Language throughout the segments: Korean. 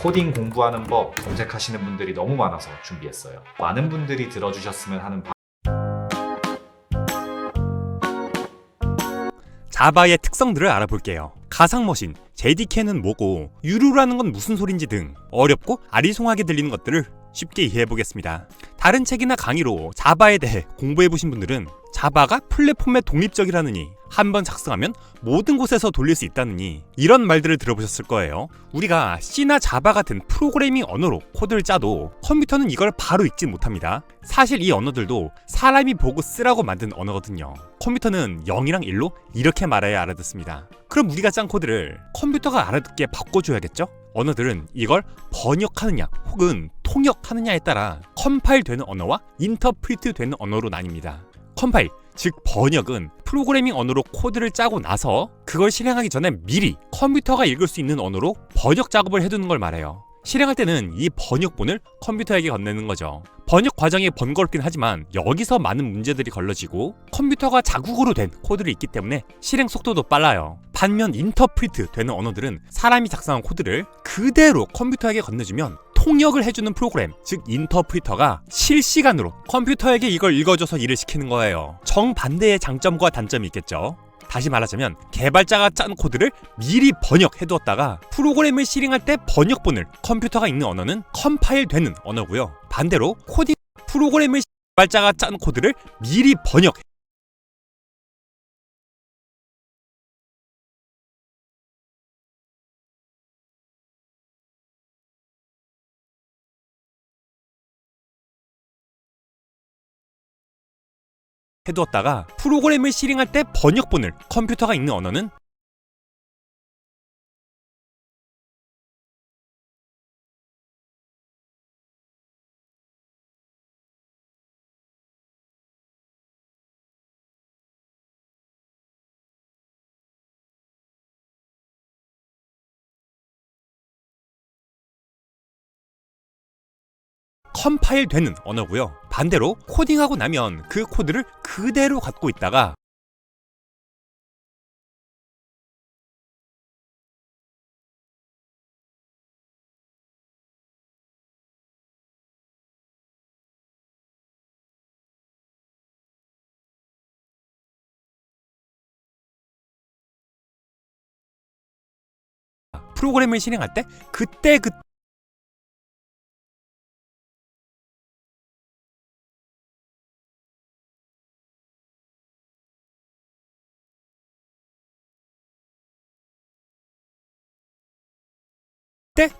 코딩 공부하는 법 검색하시는 분들이 너무 많아서 준비했어요. 많은 분들이 들어주셨으면 하는 자바의 특성들을 알아볼게요. 가상머신, JDK는 뭐고 유료라는 건 무슨 소린지 등 어렵고 아리송하게 들리는 것들을 쉽게 이해해보겠습니다. 다른 책이나 강의로 자바에 대해 공부해보신 분들은 자바가 플랫폼에 독립적이라느니 한번 작성하면 모든 곳에서 돌릴 수 있다느니 이런 말들을 들어보셨을 거예요. 우리가 C나 자바 같은 프로그래밍 언어로 코드를 짜도 컴퓨터는 이걸 바로 읽지 못합니다. 사실 이 언어들도 사람이 보고 쓰라고 만든 언어거든요. 컴퓨터는 0이랑 1로 이렇게 말해야 알아듣습니다. 그럼 우리가 짠 코드를 컴퓨터가 알아듣게 바꿔줘야겠죠? 언어들은 이걸 번역하느냐 혹은 통역하느냐에 따라 컴파일 되는 언어와 인터프리트 되는 언어로 나뉩니다. 컴파일, 즉 번역은 프로그래밍 언어로 코드를 짜고 나서 그걸 실행하기 전에 미리 컴퓨터가 읽을 수 있는 언어로 번역 작업을 해두는 걸 말해요. 실행할 때는 이 번역본을 컴퓨터에게 건네는 거죠. 번역 과정이 번거롭긴 하지만 여기서 많은 문제들이 걸러지고 컴퓨터가 자국으로 된 코드를 읽기 때문에 실행 속도도 빨라요. 반면 인터프리트 되는 언어들은 사람이 작성한 코드를 그대로 컴퓨터에게 건네주면 통역을 해주는 프로그램, 즉 인터프리터가 실시간으로 컴퓨터에게 이걸 읽어줘서 일을 시키는 거예요. 정반대의 장점과 단점이 있겠죠. 다시 말하자면 개발자가 짠 코드를 미리 번역해두었다가 프로그램을 실행할 때 번역본을 컴퓨터가 읽는 언어는 컴파일 되는 언어고요. 반대로 코딩 프로그램을 개발자가 짠 코드를 미리 해두었다가 프로그램을 실행할 때 번역본을 컴퓨터가 읽는 언어는 컴파일 되는 언어고요. 반대로 코딩하고 나면 그 코드를 그대로 갖고 있다가 프로그램을 실행할 때 그때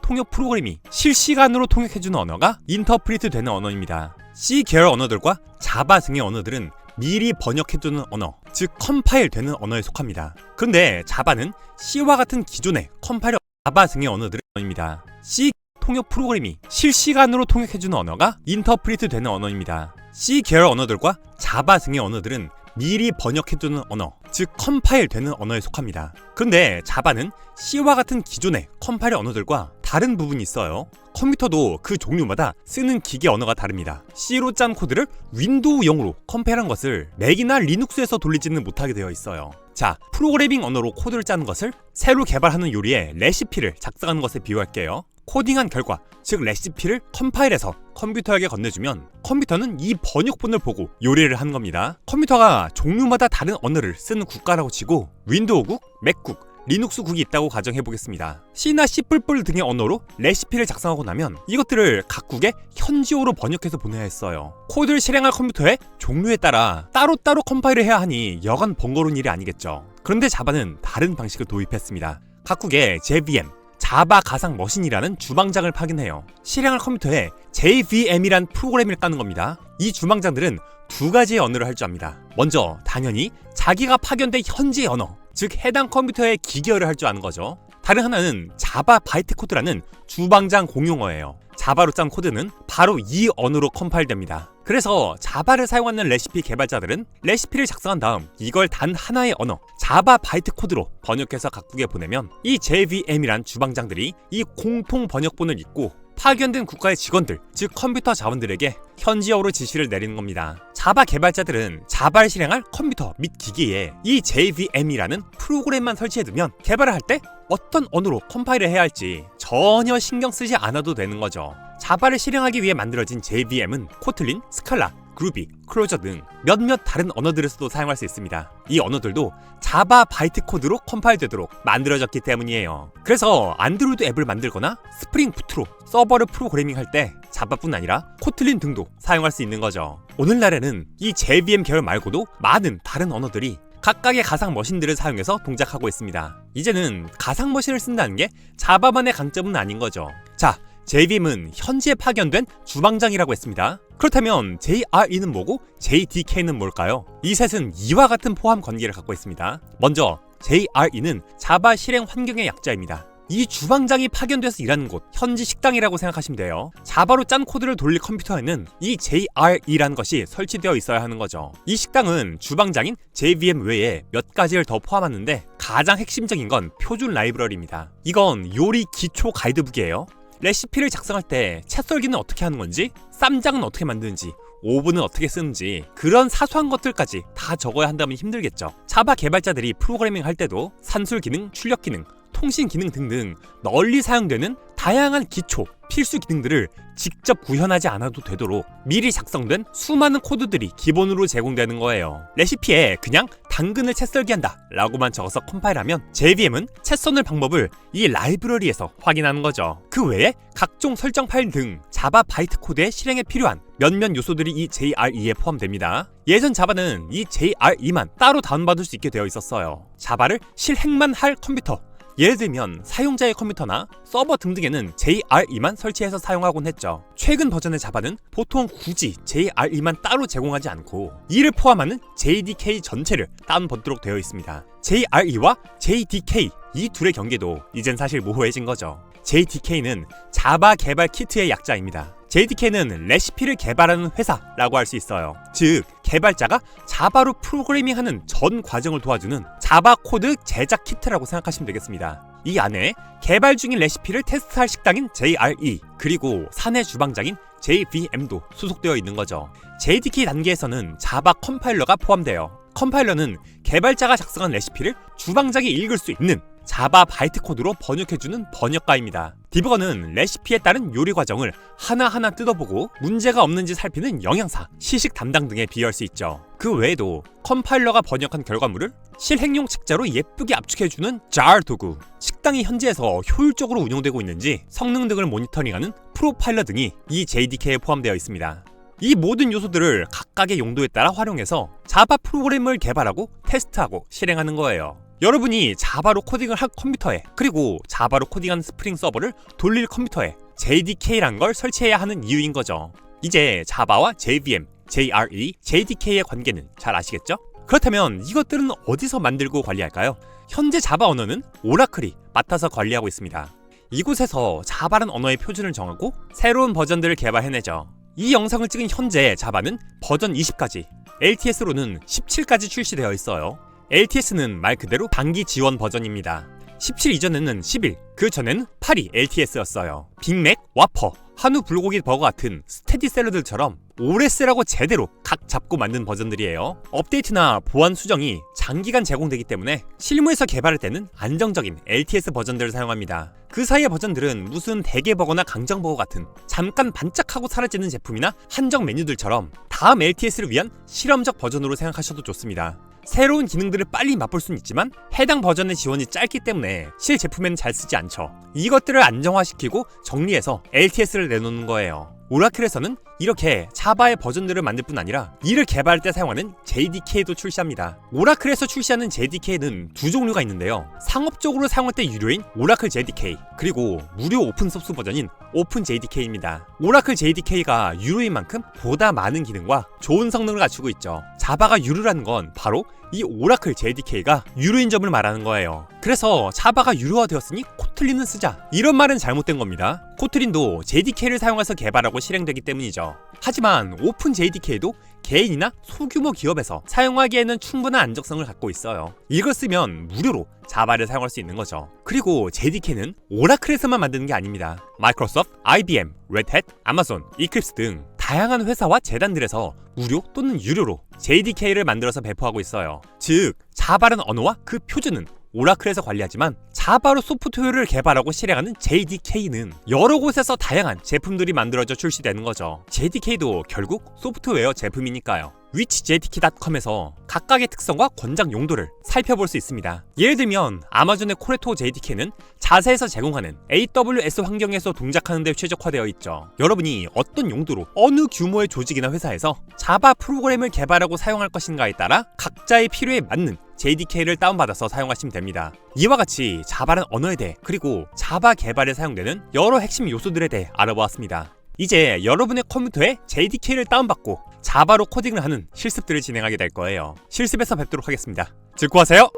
통역 프로그램이 실시간으로 통역해주는 언어가 인터프리트 되는 언어입니다. C 계열 언어들과 자바 등의 언어들은 미리 번역해두는 언어, 즉 컴파일 되는 언어에 속합니다. 그런데 자바는 C와 같은 기존의 컴파일러 자바 등의 언어들입니다. C 통역 프로그램이 실시간으로 통역해주는 언어가 인터프리트 되는 언어입니다. C 계열 언어들과 자바 등의 언어들은 미리 번역해두는 언어, 즉 컴파일 되는 언어에 속합니다. 그런데 자바는 C와 같은 기존의 컴파일 언어들과 다른 부분이 있어요. 컴퓨터도 그 종류마다 쓰는 기계 언어가 다릅니다. C로 짠 코드를 윈도우용으로 컴파일한 것을 맥이나 리눅스에서 돌리지는 못하게 되어 있어요. 자, 프로그래밍 언어로 코드를 짜는 것을 새로 개발하는 요리에 레시피를 작성하는 것에 비유할게요. 코딩한 결과, 즉 레시피를 컴파일해서 컴퓨터에게 건네주면 컴퓨터는 이 번역본을 보고 요리를 하는 겁니다. 컴퓨터가 종류마다 다른 언어를 쓰는 국가라고 치고 윈도우국, 맥국, 리눅스국이 있다고 가정해보겠습니다. C나 C++ 등의 언어로 레시피를 작성하고 나면 이것들을 각국의 현지어로 번역해서 보내야 했어요. 코드를 실행할 컴퓨터의 종류에 따라 따로따로 컴파일을 해야 하니 여간 번거로운 일이 아니겠죠. 그런데 자바는 다른 방식을 도입했습니다. 각국의 JVM, 자바 가상 머신이라는 주방장을 파견해요. 실행할 컴퓨터에 JVM이란 프로그램을 까는 겁니다. 이 주방장들은 두 가지의 언어를 할 줄 압니다. 먼저 당연히 자기가 파견된 현지의 언어, 즉 해당 컴퓨터의 기계어를 할 줄 아는 거죠. 다른 하나는 자바 바이트 코드라는 주방장 공용어예요. 자바로 짠 코드는 바로 이 언어로 컴파일됩니다. 그래서 자바를 사용하는 레시피 개발자들은 레시피를 작성한 다음 이걸 단 하나의 언어, 자바 바이트 코드로 번역해서 각국에 보내면 이 JVM이란 주방장들이 이 공통 번역본을 읽고 파견된 국가의 직원들, 즉 컴퓨터 자원들에게 현지어로 지시를 내리는 겁니다. 자바 개발자들은 자바를 실행할 컴퓨터 및 기기에 이 JVM이라는 프로그램만 설치해두면 개발을 할 때 어떤 언어로 컴파일을 해야 할지 전혀 신경 쓰지 않아도 되는 거죠. 자바를 실행하기 위해 만들어진 JVM은 코틀린, 스칼라, 그루비, 클로저 등 몇몇 다른 언어들에서도 사용할 수 있습니다. 이 언어들도 자바 바이트 코드로 컴파일되도록 만들어졌기 때문이에요. 그래서 안드로이드 앱을 만들거나 스프링 부트로 서버를 프로그래밍 할 때 자바뿐 아니라 코틀린 등도 사용할 수 있는 거죠. 오늘날에는 이 JVM 계열 말고도 많은 다른 언어들이 각각의 가상 머신들을 사용해서 동작하고 있습니다. 이제는 가상 머신을 쓴다는 게 자바만의 강점은 아닌 거죠. 자, JVM은 현지에 파견된 주방장이라고 했습니다. 그렇다면 JRE는 뭐고 JDK는 뭘까요? 이 셋은 이와 같은 포함 관계를 갖고 있습니다. 먼저 JRE는 자바 실행 환경의 약자입니다. 이 주방장이 파견돼서 일하는 곳, 현지 식당이라고 생각하시면 돼요. 자바로 짠 코드를 돌릴 컴퓨터에는 이 JRE라는 것이 설치되어 있어야 하는 거죠. 이 식당은 주방장인 JVM 외에 몇 가지를 더 포함하는데 가장 핵심적인 건 표준 라이브러리입니다. 이건 요리 기초 가이드북이에요. 레시피를 작성할 때 채 썰기는 어떻게 하는 건지, 쌈장은 어떻게 만드는지, 오븐은 어떻게 쓰는지 그런 사소한 것들까지 다 적어야 한다면 힘들겠죠. 자바 개발자들이 프로그래밍 할 때도 산술 기능, 출력 기능, 통신 기능 등등 널리 사용되는 다양한 기초, 필수 기능들을 직접 구현하지 않아도 되도록 미리 작성된 수많은 코드들이 기본으로 제공되는 거예요. 레시피에 그냥 당근을 채 썰기 한다 라고만 적어서 컴파일하면 JVM은 채 써는 방법을 이 라이브러리에서 확인하는 거죠. 그 외에 각종 설정 파일 등 자바 바이트 코드의 실행에 필요한 몇몇 요소들이 이 JRE에 포함됩니다. 예전 자바는 이 JRE만 따로 다운받을 수 있게 되어 있었어요. 자바를 실행만 할 컴퓨터, 예를 들면 사용자의 컴퓨터나 서버 등등에는 JRE만 설치해서 사용하곤 했죠. 최근 버전의 자바는 보통 굳이 JRE만 따로 제공하지 않고 이를 포함하는 JDK 전체를 다운받도록 되어 있습니다. JRE와 JDK 이 둘의 경계도 이젠 사실 모호해진 거죠. JDK는 자바 개발 키트의 약자입니다. JDK는 레시피를 개발하는 회사라고 할 수 있어요. 즉, 개발자가 자바로 프로그래밍하는 전 과정을 도와주는 자바 코드 제작 키트라고 생각하시면 되겠습니다. 이 안에 개발 중인 레시피를 테스트할 식당인 JRE, 그리고 사내 주방장인 JVM도 소속되어 있는 거죠. JDK 단계에서는 자바 컴파일러가 포함돼요. 컴파일러는 개발자가 작성한 레시피를 주방장이 읽을 수 있는 자바 바이트 코드로 번역해주는 번역가입니다. 디버거는 레시피에 따른 요리 과정을 하나하나 뜯어보고 문제가 없는지 살피는 영양사, 시식 담당 등에 비유할 수 있죠. 그 외에도 컴파일러가 번역한 결과물을 실행용 책자로 예쁘게 압축해주는 jar 도구, 식당이 현지에서 효율적으로 운영되고 있는지 성능 등을 모니터링하는 프로파일러 등이 이 JDK에 포함되어 있습니다. 이 모든 요소들을 각각의 용도에 따라 활용해서 자바 프로그램을 개발하고 테스트하고 실행하는 거예요. 여러분이 자바로 코딩을 할 컴퓨터에, 그리고 자바로 코딩한 스프링 서버를 돌릴 컴퓨터에 JDK란 걸 설치해야 하는 이유인 거죠. 이제 자바와 JVM, JRE, JDK의 관계는 잘 아시겠죠? 그렇다면 이것들은 어디서 만들고 관리할까요? 현재 자바 언어는 오라클이 맡아서 관리하고 있습니다. 이곳에서 자바란 언어의 표준을 정하고 새로운 버전들을 개발해내죠. 이 영상을 찍은 현재 자바는 버전 20까지, LTS로는 17까지 출시되어 있어요. LTS는 말 그대로 단기 지원 버전입니다. 17 이전에는 11, 그 전에는 8이 LTS였어요. 빅맥, 와퍼, 한우 불고기 버거 같은 스테디 샐러드처럼 오래 쓰라고 제대로 각 잡고 만든 버전들이에요. 업데이트나 보안 수정이 장기간 제공되기 때문에 실무에서 개발할 때는 안정적인 LTS 버전들을 사용합니다. 그 사이의 버전들은 무슨 대게버거나 강정버거 같은 잠깐 반짝하고 사라지는 제품이나 한정 메뉴들처럼 다음 LTS를 위한 실험적 버전으로 생각하셔도 좋습니다. 새로운 기능들을 빨리 맛볼 수는 있지만 해당 버전의 지원이 짧기 때문에 실제품에는 잘 쓰지 않죠. 이것들을 안정화시키고 정리해서 LTS를 내놓는 거예요. 오라클에서는 이렇게 자바의 버전들을 만들 뿐 아니라 이를 개발할 때 사용하는 JDK도 출시합니다. 오라클에서 출시하는 JDK는 두 종류가 있는데요. 상업적으로 사용할 때 유료인 오라클 JDK, 그리고 무료 오픈소스 버전인 오픈 JDK입니다. 오라클 JDK가 유료인 만큼 보다 많은 기능과 좋은 성능을 갖추고 있죠. 자바가 유료라는 건 바로 이 오라클 JDK가 유료인 점을 말하는 거예요. 그래서 자바가 유료화되었으니 코틀린은 쓰자, 이런 말은 잘못된 겁니다. 코틀린도 JDK를 사용해서 개발하고 실행되기 때문이죠. 하지만 오픈 JDK도 개인이나 소규모 기업에서 사용하기에는 충분한 안정성을 갖고 있어요. 이걸 쓰면 무료로 자바를 사용할 수 있는 거죠. 그리고 JDK는 오라클에서만 만드는 게 아닙니다. 마이크로소프트, IBM, 레드햇, 아마존, 이클립스 등 다양한 회사와 재단들에서 무료 또는 유료로 JDK를 만들어서 배포하고 있어요. 즉, 자바라는 언어와 그 표준은 오라클에서 관리하지만 자바로 소프트웨어를 개발하고 실행하는 JDK는 여러 곳에서 다양한 제품들이 만들어져 출시되는 거죠. JDK도 결국 소프트웨어 제품이니까요. 위치jdk.com에서 각각의 특성과 권장 용도를 살펴볼 수 있습니다. 예를 들면 아마존의 코레토 JDK는 자사에서 제공하는 AWS 환경에서 동작하는 데 최적화되어 있죠. 여러분이 어떤 용도로 어느 규모의 조직이나 회사에서 자바 프로그램을 개발하고 사용할 것인가에 따라 각자의 필요에 맞는 JDK를 다운받아서 사용하시면 됩니다. 이와 같이 자바라는 언어에 대해 그리고 자바 개발에 사용되는 여러 핵심 요소들에 대해 알아보았습니다. 이제 여러분의 컴퓨터에 JDK를 다운받고 자바로 코딩을 하는 실습들을 진행하게 될 거예요. 실습에서 뵙도록 하겠습니다. 즐거워하세요.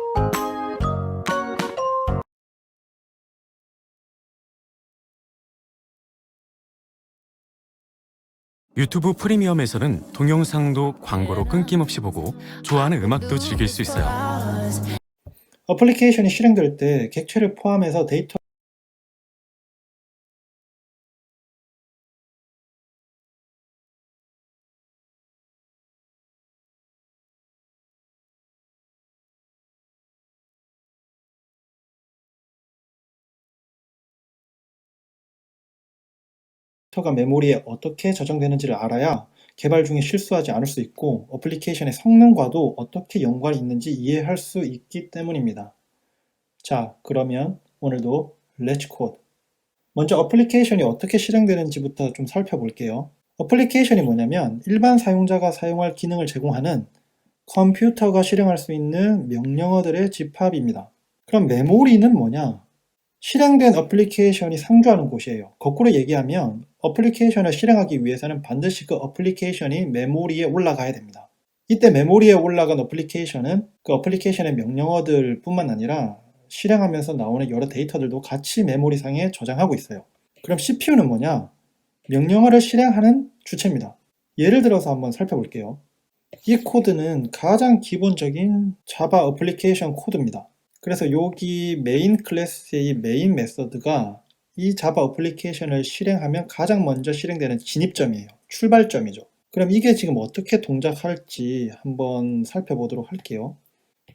유튜브 프리미엄에서는 동영상도 광고로 끊김없이 보고 좋아하는 음악도 즐길 수 있어요. 어플리케이션이 실행될 때 객체를 포함해서 데이터 가 메모리에 어떻게 저장되는지를 알아야 개발 중에 실수하지 않을 수 있고 어플리케이션의 성능과도 어떻게 연관이 있는지 이해할 수 있기 때문입니다. 자, 그러면 오늘도 렛츠 코드. 먼저 어플리케이션이 어떻게 실행되는지부터 좀 살펴볼게요. 어플리케이션이 뭐냐면 일반 사용자가 사용할 기능을 제공하는 컴퓨터가 실행할 수 있는 명령어들의 집합입니다. 그럼 메모리는 뭐냐? 실행된 어플리케이션이 상주하는 곳이에요. 거꾸로 얘기하면 어플리케이션을 실행하기 위해서는 반드시 그 어플리케이션이 메모리에 올라가야 됩니다. 이때 메모리에 올라간 어플리케이션은 그 어플리케이션의 명령어들 뿐만 아니라 실행하면서 나오는 여러 데이터들도 같이 메모리상에 저장하고 있어요. 그럼 CPU는 뭐냐? 명령어를 실행하는 주체입니다. 예를 들어서 한번 살펴볼게요. 이 코드는 가장 기본적인 자바 어플리케이션 코드입니다. 그래서 여기 메인 클래스의 메인 메서드가 이 자바 어플리케이션을 실행하면 가장 먼저 실행되는 진입점이에요. 출발점이죠. 그럼 이게 지금 어떻게 동작할지 한번 살펴보도록 할게요.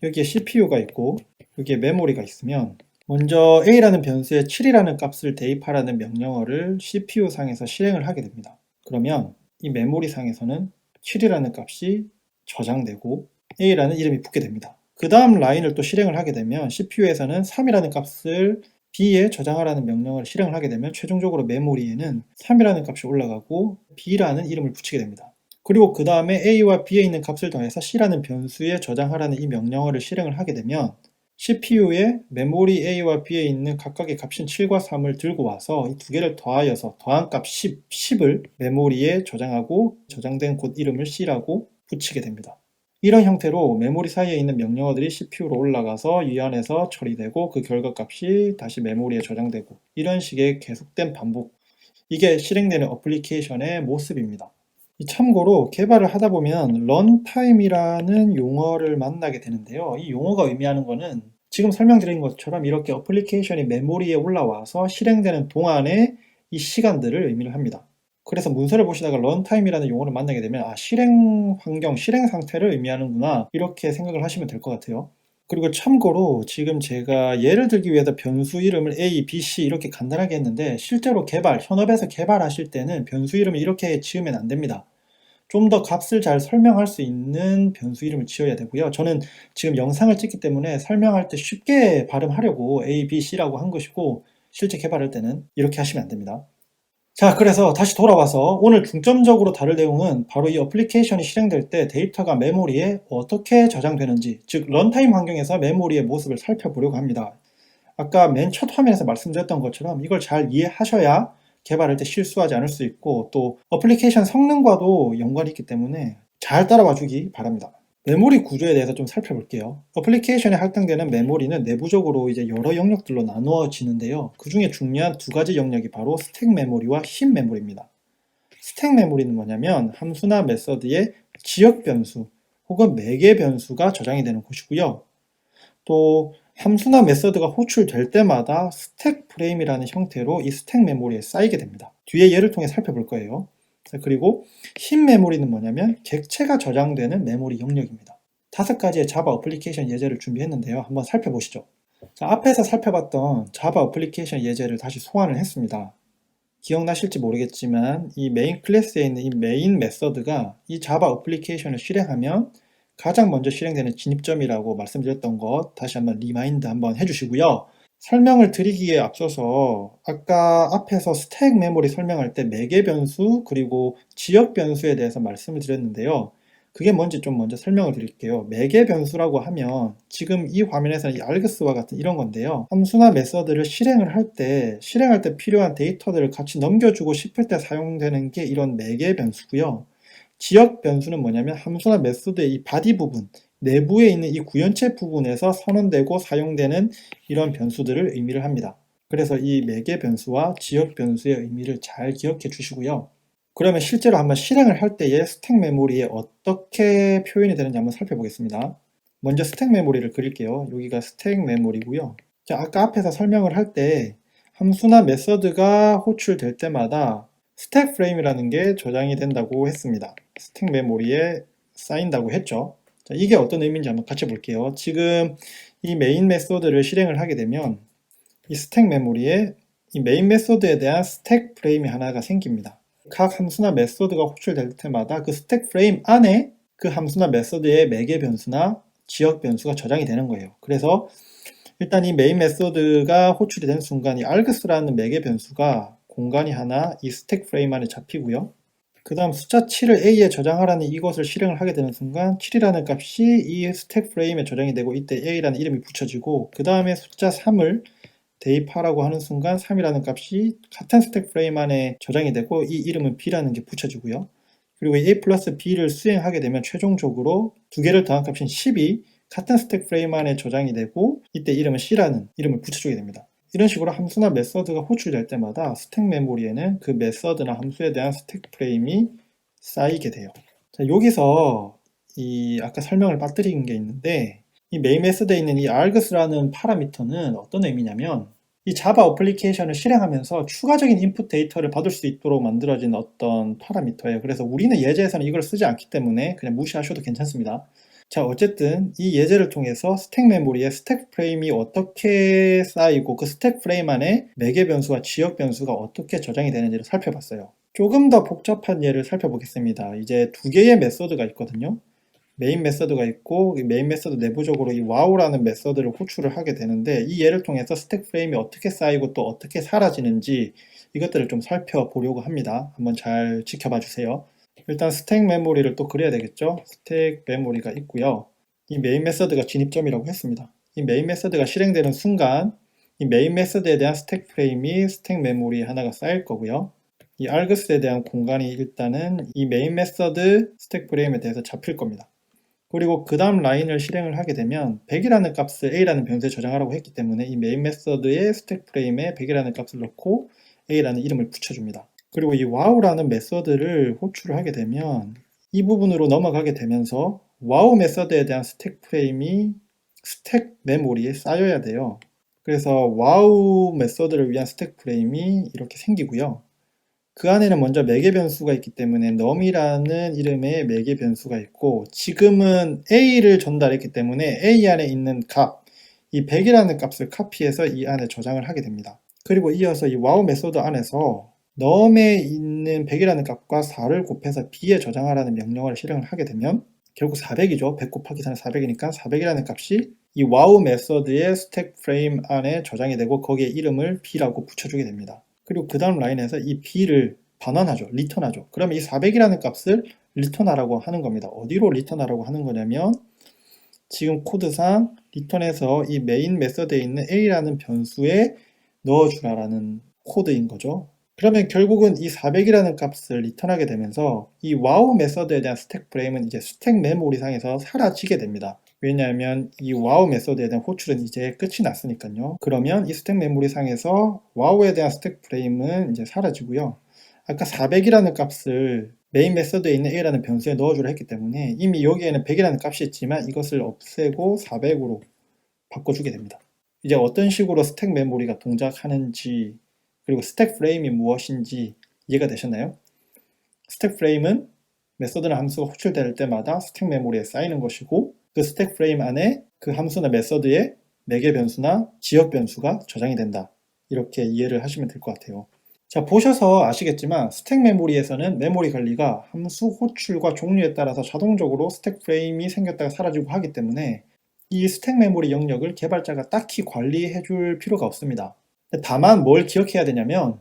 여기에 CPU가 있고 여기에 메모리가 있으면 먼저 A라는 변수에 7이라는 값을 대입하라는 명령어를 CPU 상에서 실행을 하게 됩니다. 그러면 이 메모리 상에서는 7이라는 값이 저장되고 A라는 이름이 붙게 됩니다. 그 다음 라인을 또 실행을 하게 되면 CPU에서는 3이라는 값을 B에 저장하라는 명령을 실행을 하게 되면 최종적으로 메모리에는 3이라는 값이 올라가고 B라는 이름을 붙이게 됩니다. 그리고 그 다음에 A와 B에 있는 값을 더해서 C라는 변수에 저장하라는 이 명령어를 실행을 하게 되면 CPU에 메모리 A와 B에 있는 각각의 값인 7과 3을 들고 와서 이 두 개를 더하여서 더한 값 10을 메모리에 저장하고 저장된 곳 이름을 C라고 붙이게 됩니다. 이런 형태로 메모리 사이에 있는 명령어들이 CPU로 올라가서 이 안에서 처리되고 그 결과값이 다시 메모리에 저장되고 이런 식의 계속된 반복, 이게 실행되는 어플리케이션의 모습입니다. 참고로 개발을 하다 보면 런타임이라는 용어를 만나게 되는데요. 이 용어가 의미하는 거는 지금 설명드린 것처럼 이렇게 어플리케이션이 메모리에 올라와서 실행되는 동안의 이 시간들을 의미를 합니다. 그래서 문서를 보시다가 런타임이라는 용어를 만나게 되면 실행 환경, 실행 상태를 의미하는구나 이렇게 생각을 하시면 될 것 같아요. 그리고 참고로 지금 제가 예를 들기 위해서 변수 이름을 A, B, C 이렇게 간단하게 했는데 실제로 현업에서 개발하실 때는 변수 이름을 이렇게 지으면 안 됩니다. 좀 더 값을 잘 설명할 수 있는 변수 이름을 지어야 되고요. 저는 지금 영상을 찍기 때문에 설명할 때 쉽게 발음하려고 A, B, C라고 한 것이고 실제 개발할 때는 이렇게 하시면 안 됩니다. 자, 그래서 다시 돌아와서 오늘 중점적으로 다룰 내용은 바로 이 어플리케이션이 실행될 때 데이터가 메모리에 어떻게 저장되는지, 즉 런타임 환경에서 메모리의 모습을 살펴보려고 합니다. 아까 맨 첫 화면에서 말씀드렸던 것처럼 이걸 잘 이해하셔야 개발할 때 실수하지 않을 수 있고 또 어플리케이션 성능과도 연관이 있기 때문에 잘 따라와 주기 바랍니다. 메모리 구조에 대해서 좀 살펴볼게요. 어플리케이션에 할당되는 메모리는 내부적으로 이제 여러 영역들로 나누어지는데요. 그 중에 중요한 두 가지 영역이 바로 스택 메모리와 힙 메모리입니다. 스택 메모리는 뭐냐면 함수나 메서드의 지역 변수 혹은 매개 변수가 저장이 되는 곳이고요. 또 함수나 메서드가 호출될 때마다 스택 프레임이라는 형태로 이 스택 메모리에 쌓이게 됩니다. 뒤에 예를 통해 살펴볼 거예요. 그리고 흰 메모리는 뭐냐면 객체가 저장되는 메모리 영역입니다. 5가지의 자바 어플리케이션 예제를 준비했는데요. 한번 살펴보시죠. 자, 앞에서 살펴봤던 자바 어플리케이션 예제를 다시 소환을 했습니다. 기억나실지 모르겠지만 이 메인 클래스에 있는 이 메인 메서드가 이 자바 어플리케이션을 실행하면 가장 먼저 실행되는 진입점이라고 말씀드렸던 것 다시 한번 리마인드 한번 해주시고요. 설명을 드리기에 앞서서 아까 앞에서 스택 메모리 설명할 때 매개 변수 그리고 지역 변수에 대해서 말씀을 드렸는데요. 그게 뭔지 좀 먼저 설명을 드릴게요. 매개 변수라고 하면 지금 이 화면에서는 이 args와 같은 이런 건데요. 함수나 메서드를 실행할 때 필요한 데이터들을 같이 넘겨주고 싶을 때 사용되는 게 이런 매개 변수고요. 지역 변수는 뭐냐면 함수나 메소드의 이 바디 부분, 내부에 있는 이 구현체 부분에서 선언되고 사용되는 이런 변수들을 의미를 합니다. 그래서 이 매개 변수와 지역 변수의 의미를 잘 기억해 주시고요. 그러면 실제로 한번 실행을 할 때의 스택 메모리에 어떻게 표현이 되는지 한번 살펴보겠습니다. 먼저 스택 메모리를 그릴게요. 여기가 스택 메모리고요. 자, 아까 앞에서 설명을 할 때 함수나 메서드가 호출될 때마다 스택 프레임이라는 게 저장이 된다고 했습니다. 스택 메모리에 쌓인다고 했죠. 자, 이게 어떤 의미인지 한번 같이 볼게요. 지금 이 메인 메소드를 실행을 하게 되면 이 스택 메모리에 이 메인 메소드에 대한 스택 프레임이 하나가 생깁니다. 각 함수나 메소드가 호출될 때마다 그 스택 프레임 안에 그 함수나 메소드의 매개 변수나 지역 변수가 저장이 되는 거예요. 그래서 일단 이 메인 메소드가 호출이 되는 순간 이 args라는 매개 변수가 공간이 하나 이 스택 프레임 안에 잡히고요. 그 다음 숫자 7을 A에 저장하라는 이것을 실행을 하게 되는 순간 7이라는 값이 이 스택 프레임에 저장이 되고 이때 A라는 이름이 붙여지고 그 다음에 숫자 3을 대입하라고 하는 순간 3이라는 값이 같은 스택 프레임 안에 저장이 되고 이 이름은 B라는 게 붙여지고요. 그리고 A 플러스 B를 수행하게 되면 최종적으로 두 개를 더한 값인 10이 같은 스택 프레임 안에 저장이 되고 이때 이름은 C라는 이름을 붙여주게 됩니다. 이런 식으로 함수나 메서드가 호출될 때마다 스택 메모리에는 그 메서드나 함수에 대한 스택 프레임이 쌓이게 돼요. 자, 여기서 이 아까 설명을 빠뜨린 게 있는데 이 메인 메서드에 있는 이 args라는 파라미터는 어떤 의미냐면 이 자바 어플리케이션을 실행하면서 추가적인 인풋 데이터를 받을 수 있도록 만들어진 어떤 파라미터예요. 그래서 우리는 예제에서는 이걸 쓰지 않기 때문에 그냥 무시하셔도 괜찮습니다. 자, 어쨌든 이 예제를 통해서 스택 메모리에 스택 프레임이 어떻게 쌓이고 그 스택 프레임 안에 매개 변수와 지역 변수가 어떻게 저장이 되는지를 살펴봤어요. 조금 더 복잡한 예를 살펴보겠습니다. 이제 두 개의 메서드가 있거든요. 메인 메서드가 있고 메인 메서드 내부적으로 이 wow라는 메서드를 호출을 하게 되는데 이 예를 통해서 스택 프레임이 어떻게 쌓이고 또 어떻게 사라지는지 이것들을 좀 살펴보려고 합니다. 한번 잘 지켜봐 주세요. 일단 스택 메모리를 또 그려야 되겠죠. 스택 메모리가 있고요. 이 메인 메서드가 진입점이라고 했습니다. 이 메인 메서드가 실행되는 순간 이 메인 메서드에 대한 스택 프레임이 스택 메모리에 하나가 쌓일 거고요. 이 args에 대한 공간이 일단은 이 메인 메서드 스택 프레임에 대해서 잡힐 겁니다. 그리고 그 다음 라인을 실행을 하게 되면 100이라는 값을 A라는 변수에 저장하라고 했기 때문에 이 메인 메서드의 스택 프레임에 100이라는 값을 넣고 A라는 이름을 붙여줍니다. 그리고 이 wow라는 메서드를 호출을 하게 되면 이 부분으로 넘어가게 되면서 wow 메서드에 대한 스택 프레임이 스택 메모리에 쌓여야 돼요. 그래서 wow 메서드를 위한 스택 프레임이 이렇게 생기고요. 그 안에는 먼저 매개 변수가 있기 때문에 num이라는 이름의 매개 변수가 있고 지금은 A를 전달했기 때문에 A 안에 있는 값, 이 100이라는 값을 카피해서 이 안에 저장을 하게 됩니다. 그리고 이어서 이 wow 메소드 안에서 num에 있는 100이라는 값과 4를 곱해서 B에 저장하라는 명령어를 실행을 하게 되면 결국 400이죠. 100 곱하기 4는 400이니까 400이라는 값이 이 wow 메소드의 스택 프레임 안에 저장이 되고 거기에 이름을 B라고 붙여주게 됩니다. 그리고 그 다음 라인에서 이 B를 반환하죠. 리턴하죠. 그러면 이 400이라는 값을 리턴하라고 하는 겁니다. 어디로 리턴하라고 하는 거냐면 지금 코드상 리턴해서 이 메인 메서드에 있는 A라는 변수에 넣어주라라는 코드인 거죠. 그러면 결국은 이 400이라는 값을 리턴하게 되면서 이 wow 메서드에 대한 스택 프레임은 이제 스택 메모리 상에서 사라지게 됩니다. 왜냐하면 이 wow 메서드에 대한 호출은 이제 끝이 났으니까요. 그러면 이 스택 메모리 상에서 wow에 대한 스택 프레임은 이제 사라지고요. 아까 400이라는 값을 메인 메서드에 있는 a라는 변수에 넣어주려 했기 때문에 이미 여기에는 100이라는 값이 있지만 이것을 없애고 400으로 바꿔주게 됩니다. 이제 어떤 식으로 스택 메모리가 동작하는지 그리고 스택 프레임이 무엇인지 이해가 되셨나요? 스택 프레임은 메서드나 함수가 호출될 때마다 스택 메모리에 쌓이는 것이고 그 스택 프레임 안에 그 함수나 메서드의 매개 변수나 지역 변수가 저장이 된다. 이렇게 이해를 하시면 될 것 같아요. 자, 보셔서 아시겠지만 스택 메모리에서는 메모리 관리가 함수 호출과 종류에 따라서 자동적으로 스택 프레임이 생겼다가 사라지고 하기 때문에 이 스택 메모리 영역을 개발자가 딱히 관리해 줄 필요가 없습니다. 다만 뭘 기억해야 되냐면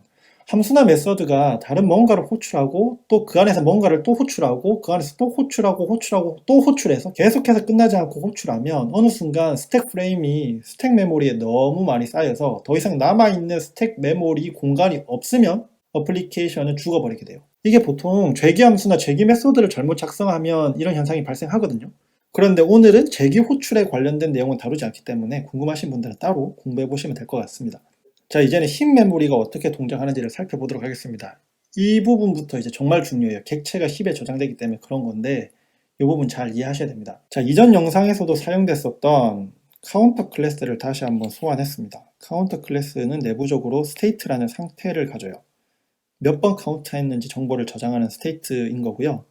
함수나 메서드가 다른 뭔가를 호출하고 또 그 안에서 뭔가를 또 호출하고 그 안에서 또 호출하고 또 호출해서 계속해서 끝나지 않고 호출하면 어느 순간 스택 프레임이 스택 메모리에 너무 많이 쌓여서 더 이상 남아있는 스택 메모리 공간이 없으면 어플리케이션은 죽어버리게 돼요. 이게 보통 재기 함수나 재기 메서드를 잘못 작성하면 이런 현상이 발생하거든요. 그런데 오늘은 재기 호출에 관련된 내용은 다루지 않기 때문에 궁금하신 분들은 따로 공부해 보시면 될 것 같습니다. 자, 이제는 힙 메모리가 어떻게 동작하는지를 살펴보도록 하겠습니다. 이 부분부터 이제 정말 중요해요. 객체가 힙에 저장되기 때문에 그런 건데 이 부분 잘 이해하셔야 됩니다. 자, 이전 영상에서도 사용됐었던 카운터 클래스를 다시 한번 소환했습니다. 카운터 클래스는 내부적으로 스테이트라는 상태를 가져요. 몇 번 카운트했는지 정보를 저장하는 스테이트인 거고요.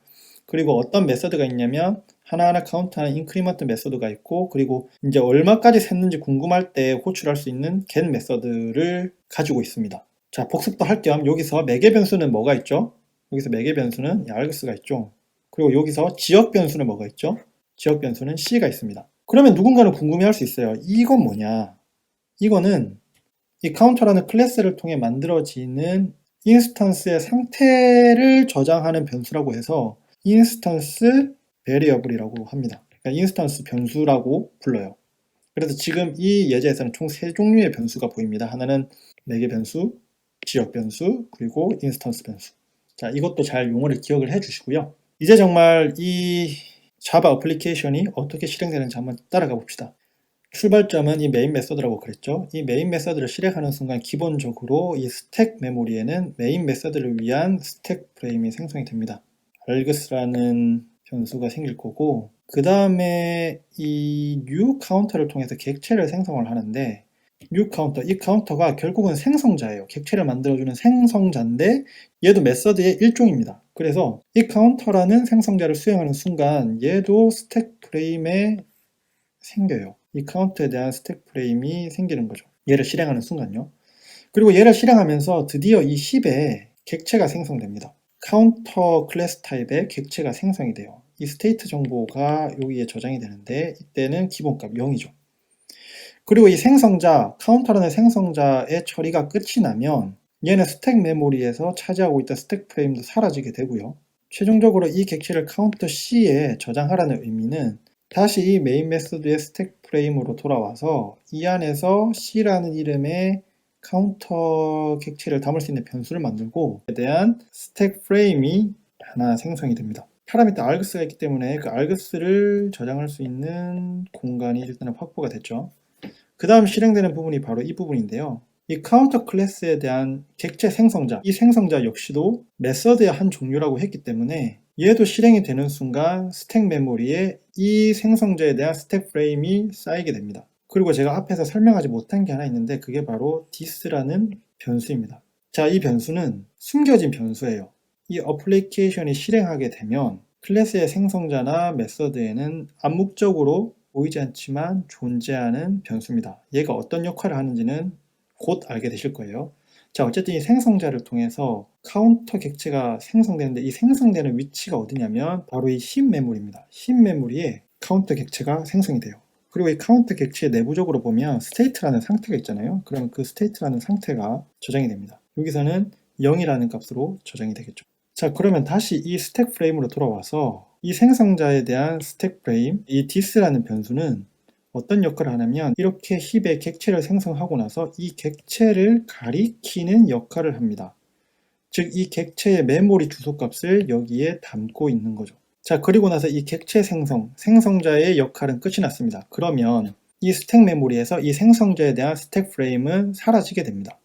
그리고 어떤 메서드가 있냐면 하나하나 카운트하는 인크리먼트 메서드가 있고 그리고 이제 얼마까지 샜는지 궁금할 때 호출할 수 있는 get 메서드를 가지고 있습니다. 자, 복습도 할 겸 여기서 매개 변수는 뭐가 있죠? 여기서 매개 변수는 args가 있죠. 그리고 여기서 지역 변수는 뭐가 있죠? 지역 변수는 c가 있습니다. 그러면 누군가는 궁금해할 수 있어요. 이건 뭐냐? 이거는 이 카운터라는 클래스를 통해 만들어지는 인스턴스의 상태를 저장하는 변수라고 해서 인스턴스 베리어블이라고 합니다. 그러니까 인스턴스 변수라고 불러요. 그래서 지금 이 예제에서는 총 3종류의 변수가 보입니다. 하나는 매개 변수, 지역 변수, 그리고 인스턴스 변수. 자, 이것도 잘 용어를 기억을 해 주시고요. 이제 정말 이 자바 어플리케이션이 어떻게 실행되는지 한번 따라가 봅시다. 출발점은 이 메인 메서드라고 그랬죠. 이 메인 메서드를 실행하는 순간 기본적으로 이 스택 메모리에는 메인 메서드를 위한 스택 프레임이 생성이 됩니다. args라는 변수가 생길 거고 그 다음에 이 new 카운터를 통해서 객체를 생성을 하는데 new 카운터, 이 카운터가 결국은 생성자예요. 객체를 만들어주는 생성자인데 얘도 메서드의 일종입니다. 그래서 이 카운터라는 생성자를 수행하는 순간 얘도 스택 프레임에 생겨요. 이 카운터에 대한 스택 프레임이 생기는 거죠. 얘를 실행하는 순간요. 그리고 얘를 실행하면서 드디어 이 힙에 객체가 생성됩니다. 카운터 클래스 타입의 객체가 생성이 돼요. 이 스테이트 정보가 여기에 저장이 되는데 이때는 기본값 0이죠. 그리고 이 생성자, 카운터라는 생성자의 처리가 끝이 나면 얘는 스택 메모리에서 차지하고 있던 스택 프레임도 사라지게 되고요. 최종적으로 이 객체를 카운터 C에 저장하라는 의미는 다시 이 메인 메소드의 스택 프레임으로 돌아와서 이 안에서 C라는 이름의 카운터 객체를 담을 수 있는 변수를 만들고 에 대한 스택 프레임이 하나 생성이 됩니다. 파라미터 args가 있기 때문에 그 args를 저장할 수 있는 공간이 일단은 확보가 됐죠. 그 다음 실행되는 부분이 바로 이 부분인데요. 이 카운터 클래스에 대한 객체 생성자, 이 생성자 역시도 메서드의 한 종류라고 했기 때문에 얘도 실행이 되는 순간 스택 메모리에 이 생성자에 대한 스택 프레임이 쌓이게 됩니다. 그리고 제가 앞에서 설명하지 못한 게 하나 있는데 그게 바로 this라는 변수입니다. 자, 이 변수는 숨겨진 변수예요. 이 어플리케이션이 실행하게 되면 클래스의 생성자나 메서드에는 암묵적으로 보이지 않지만 존재하는 변수입니다. 얘가 어떤 역할을 하는지는 곧 알게 되실 거예요. 자, 어쨌든 이 생성자를 통해서 카운터 객체가 생성되는데 이 생성되는 위치가 어디냐면 바로 이 힙 메모리입니다. 힙 메모리에 카운터 객체가 생성이 돼요. 그리고 이 카운터 객체 내부적으로 보면 스테이트라는 상태가 있잖아요. 그러면 그 스테이트라는 상태가 저장이 됩니다. 여기서는 0이라는 값으로 저장이 되겠죠. 자, 그러면 다시 이 스택 프레임으로 돌아와서 이 생성자에 대한 스택 프레임, 이 this라는 변수는 어떤 역할을 하냐면 이렇게 힙에 객체를 생성하고 나서 이 객체를 가리키는 역할을 합니다. 즉 이 객체의 메모리 주소값을 여기에 담고 있는 거죠. 자, 그리고 나서 이 객체 생성자의 역할은 끝이 났습니다. 그러면 이 스택 메모리에서 이 생성자에 대한 스택 프레임은 사라지게 됩니다.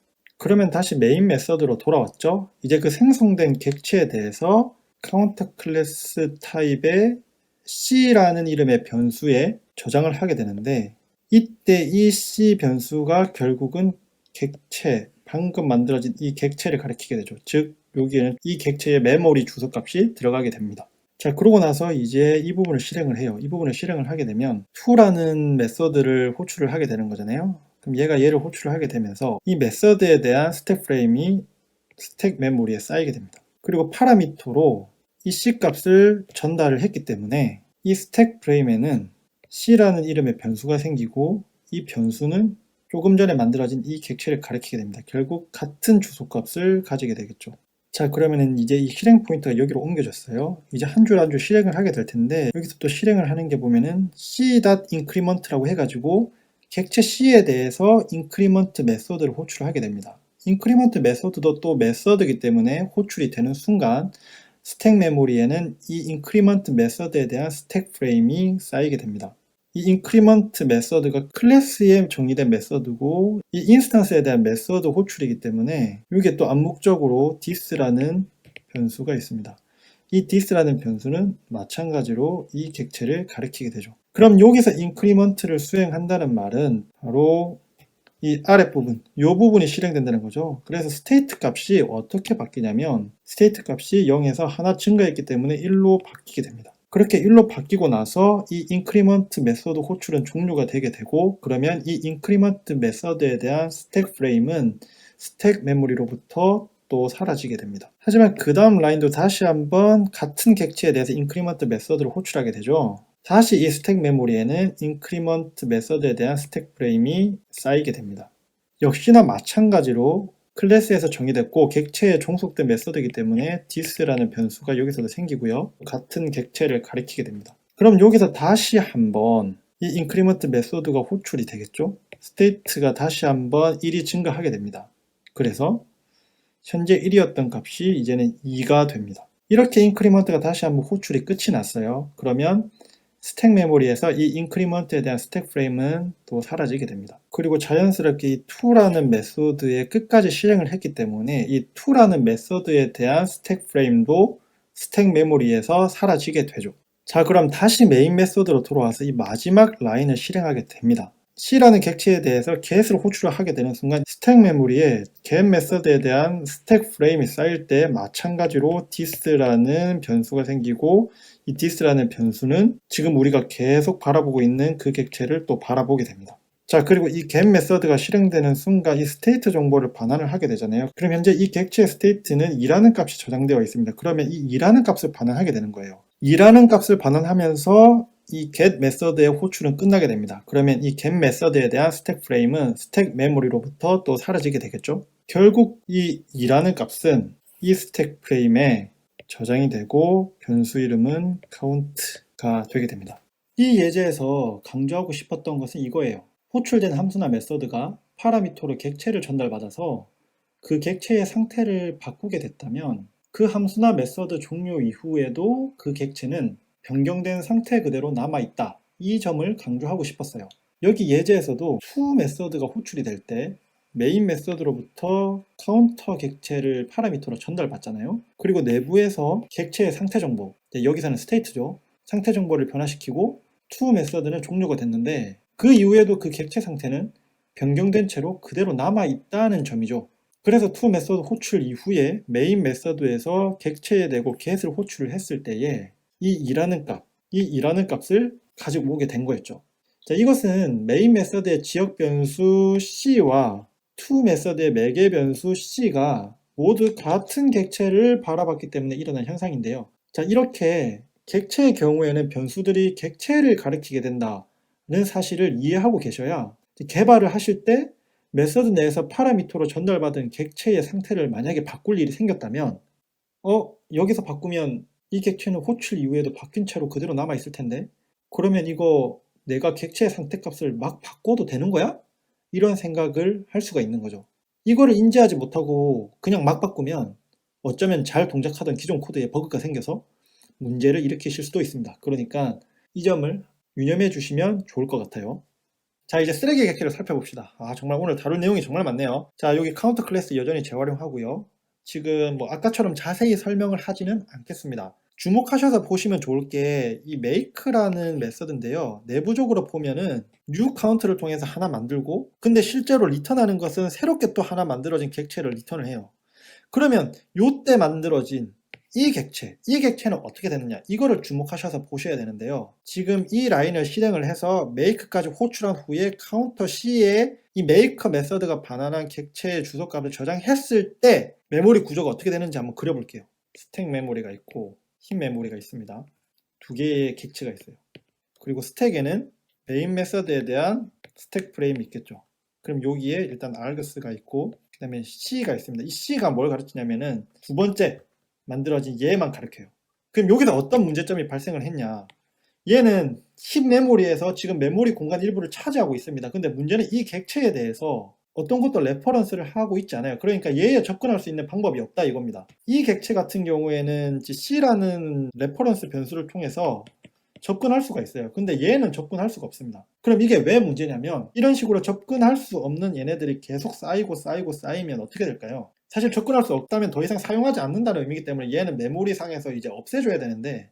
그러면 다시 메인 메서드로 돌아왔죠. 이제 그 생성된 객체에 대해서 카운터 클래스 타입의 C라는 이름의 변수에 저장을 하게 되는데, 이때 이 C 변수가 결국은 객체, 방금 만들어진 이 객체를 가리키게 되죠. 즉 여기에는 이 객체의 메모리 주소값이 들어가게 됩니다. 자, 그러고 나서 이제 이 부분을 실행을 해요. 이 부분을 실행을 하게 되면 to라는 메서드를 호출을 하게 되는 거잖아요. 그럼 얘를 호출을 하게 되면서 이 메서드에 대한 스택 프레임이 스택 메모리에 쌓이게 됩니다. 그리고 파라미터로 이 C 값을 전달을 했기 때문에 이 스택 프레임에는 C라는 이름의 변수가 생기고, 이 변수는 조금 전에 만들어진 이 객체를 가리키게 됩니다. 결국 같은 주소값을 가지게 되겠죠. 자, 그러면은 이제 이 실행 포인트가 여기로 옮겨졌어요. 이제 한 줄 한 줄 실행을 하게 될 텐데, 여기서 또 실행을 하는 게 보면은 c.increment라고 해가지고 객체 C에 대해서 increment 메소드를 호출을 하게 됩니다. increment 메소드도 또 메소드이기 때문에 호출이 되는 순간 스택 메모리에는 이 increment 메소드에 대한 스택 프레임이 쌓이게 됩니다. 이 increment 메소드가 클래스에 정의된 메소드고, 이 인스턴스에 대한 메소드 호출이기 때문에 이게 또 암묵적으로 this라는 변수가 있습니다. 이 this라는 변수는 마찬가지로 이 객체를 가리키게 되죠. 그럼 여기서 increment를 수행한다는 말은 바로 이 아랫부분, 이 부분이 실행된다는 거죠. 그래서 스테이트 값이 어떻게 바뀌냐면, 스테이트 값이 0에서 하나 증가했기 때문에 1로 바뀌게 됩니다. 그렇게 1로 바뀌고 나서 이 increment 메소드 호출은 종료가 되게 되고, 그러면 이 increment 메소드에 대한 스택 프레임은 스택 메모리로부터 또 사라지게 됩니다. 하지만 그 다음 라인도 다시 한번 같은 객체에 대해서 increment 메소드를 호출하게 되죠. 다시 이 스택 메모리에는 increment 메소드에 대한 스택 프레임이 쌓이게 됩니다. 역시나 마찬가지로 클래스에서 정의됐고 객체에 종속된 메소드이기 때문에 this라는 변수가 여기서도 생기고요. 같은 객체를 가리키게 됩니다. 그럼 여기서 다시 한번 이 increment 메소드가 호출이 되겠죠? 스테이트가 다시 한번 1이 증가하게 됩니다. 그래서 현재 1이었던 값이 이제는 2가 됩니다. 이렇게 increment가 다시 한번 호출이 끝이 났어요. 그러면 스택 메모리에서 이 increment에 대한 스택 프레임은 또 사라지게 됩니다. 그리고 자연스럽게 이 to라는 메소드의 끝까지 실행을 했기 때문에 이 to라는 메소드에 대한 스택 프레임도 스택 메모리에서 사라지게 되죠. 자, 그럼 다시 메인 메소드로 돌아와서 이 마지막 라인을 실행하게 됩니다. C라는 객체에 대해서 get을 호출을 하게 되는 순간 스택 메모리에 get 메소드에 대한 스택 프레임이 쌓일 때 마찬가지로 this라는 변수가 생기고, 이 this라는 변수는 지금 우리가 계속 바라보고 있는 그 객체를 또 바라보게 됩니다. 자, 그리고 이 get 메소드가 실행되는 순간 이 스테이트 정보를 반환을 하게 되잖아요. 그럼 현재 이 객체의 스테이트는 2라는 값이 저장되어 있습니다. 그러면 이 2라는 값을 반환하게 되는 거예요. 2라는 값을 반환하면서 이 get 메서드의 호출은 끝나게 됩니다. 그러면 이 get 메서드에 대한 스택 프레임은 스택 메모리로부터 또 사라지게 되겠죠. 결국 이 2라는 값은 이 스택 프레임에 저장이 되고 변수 이름은 count가 되게 됩니다. 이 예제에서 강조하고 싶었던 것은 이거예요. 호출된 함수나 메서드가 파라미터로 객체를 전달받아서 그 객체의 상태를 바꾸게 됐다면 그 함수나 메서드 종료 이후에도 그 객체는 변경된 상태 그대로 남아있다. 이 점을 강조하고 싶었어요. 여기 예제에서도 to 메서드가 호출이 될 때 메인 메서드로부터 카운터 객체를 파라미터로 전달받잖아요. 그리고 내부에서 객체의 상태 정보, 여기서는 스테이트죠. 상태 정보를 변화시키고 to 메서드는 종료가 됐는데 그 이후에도 그 객체 상태는 변경된 채로 그대로 남아있다는 점이죠. 그래서 to 메서드 호출 이후에 메인 메서드에서 객체에 대고 get을 호출을 했을 때에 이 2라는 값, 이 2라는 값을 가지고 오게 된 거였죠. 자, 이것은 메인 메서드의 지역 변수 c와 to 메서드의 매개 변수 c가 모두 같은 객체를 바라봤기 때문에 일어난 현상인데요. 자, 이렇게 객체의 경우에는 변수들이 객체를 가리키게 된다는 사실을 이해하고 계셔야 개발을 하실 때 메서드 내에서 파라미터로 전달받은 객체의 상태를 만약에 바꿀 일이 생겼다면 여기서 바꾸면 이 객체는 호출 이후에도 바뀐 채로 그대로 남아있을 텐데 그러면 이거 내가 객체의 상태값을 막 바꿔도 되는 거야? 이런 생각을 할 수가 있는 거죠. 이거를 인지하지 못하고 그냥 막 바꾸면 어쩌면 잘 동작하던 기존 코드에 버그가 생겨서 문제를 일으키실 수도 있습니다. 그러니까 이 점을 유념해 주시면 좋을 것 같아요. 자, 이제 쓰레기 객체를 살펴봅시다. 정말 오늘 다룰 내용이 정말 많네요. 자, 여기 카운터 클래스 여전히 재활용하고요. 지금 뭐 아까처럼 자세히 설명을 하지는 않겠습니다. 주목하셔서 보시면 좋을 게 이 make라는 메서드인데요. 내부적으로 보면은 new count를 통해서 하나 만들고, 근데 실제로 리턴하는 것은 새롭게 또 하나 만들어진 객체를 리턴을 해요. 그러면 요때 만들어진 이 객체는 어떻게 되느냐, 이거를 주목하셔서 보셔야 되는데요. 지금 이 라인을 실행을 해서 make까지 호출한 후에 카운터 C에 이 make 메서드가 반환한 객체의 주소값을 저장했을 때 메모리 구조가 어떻게 되는지 한번 그려볼게요. 스택 메모리가 있고 힙 메모리가 있습니다. 두 개의 객체가 있어요. 그리고 스택에는 메인 메서드에 대한 스택 프레임이 있겠죠. 그럼 여기에 일단 args가 있고, 그 다음에 C가 있습니다. 이 C가 뭘 가르치냐면은 두 번째 만들어진 얘만 가르쳐요. 그럼 여기서 어떤 문제점이 발생을 했냐, 얘는 힙 메모리에서 지금 메모리 공간 일부를 차지하고 있습니다. 근데 문제는 이 객체에 대해서 어떤 것도 레퍼런스를 하고 있지 않아요. 그러니까 얘에 접근할 수 있는 방법이 없다 이겁니다. 이 객체 같은 경우에는 C라는 레퍼런스 변수를 통해서 접근할 수가 있어요. 근데 얘는 접근할 수가 없습니다. 그럼 이게 왜 문제냐면, 이런 식으로 접근할 수 없는 얘네들이 계속 쌓이면 어떻게 될까요? 사실 접근할 수 없다면 더 이상 사용하지 않는다는 의미이기 때문에 얘는 메모리 상에서 이제 없애줘야 되는데,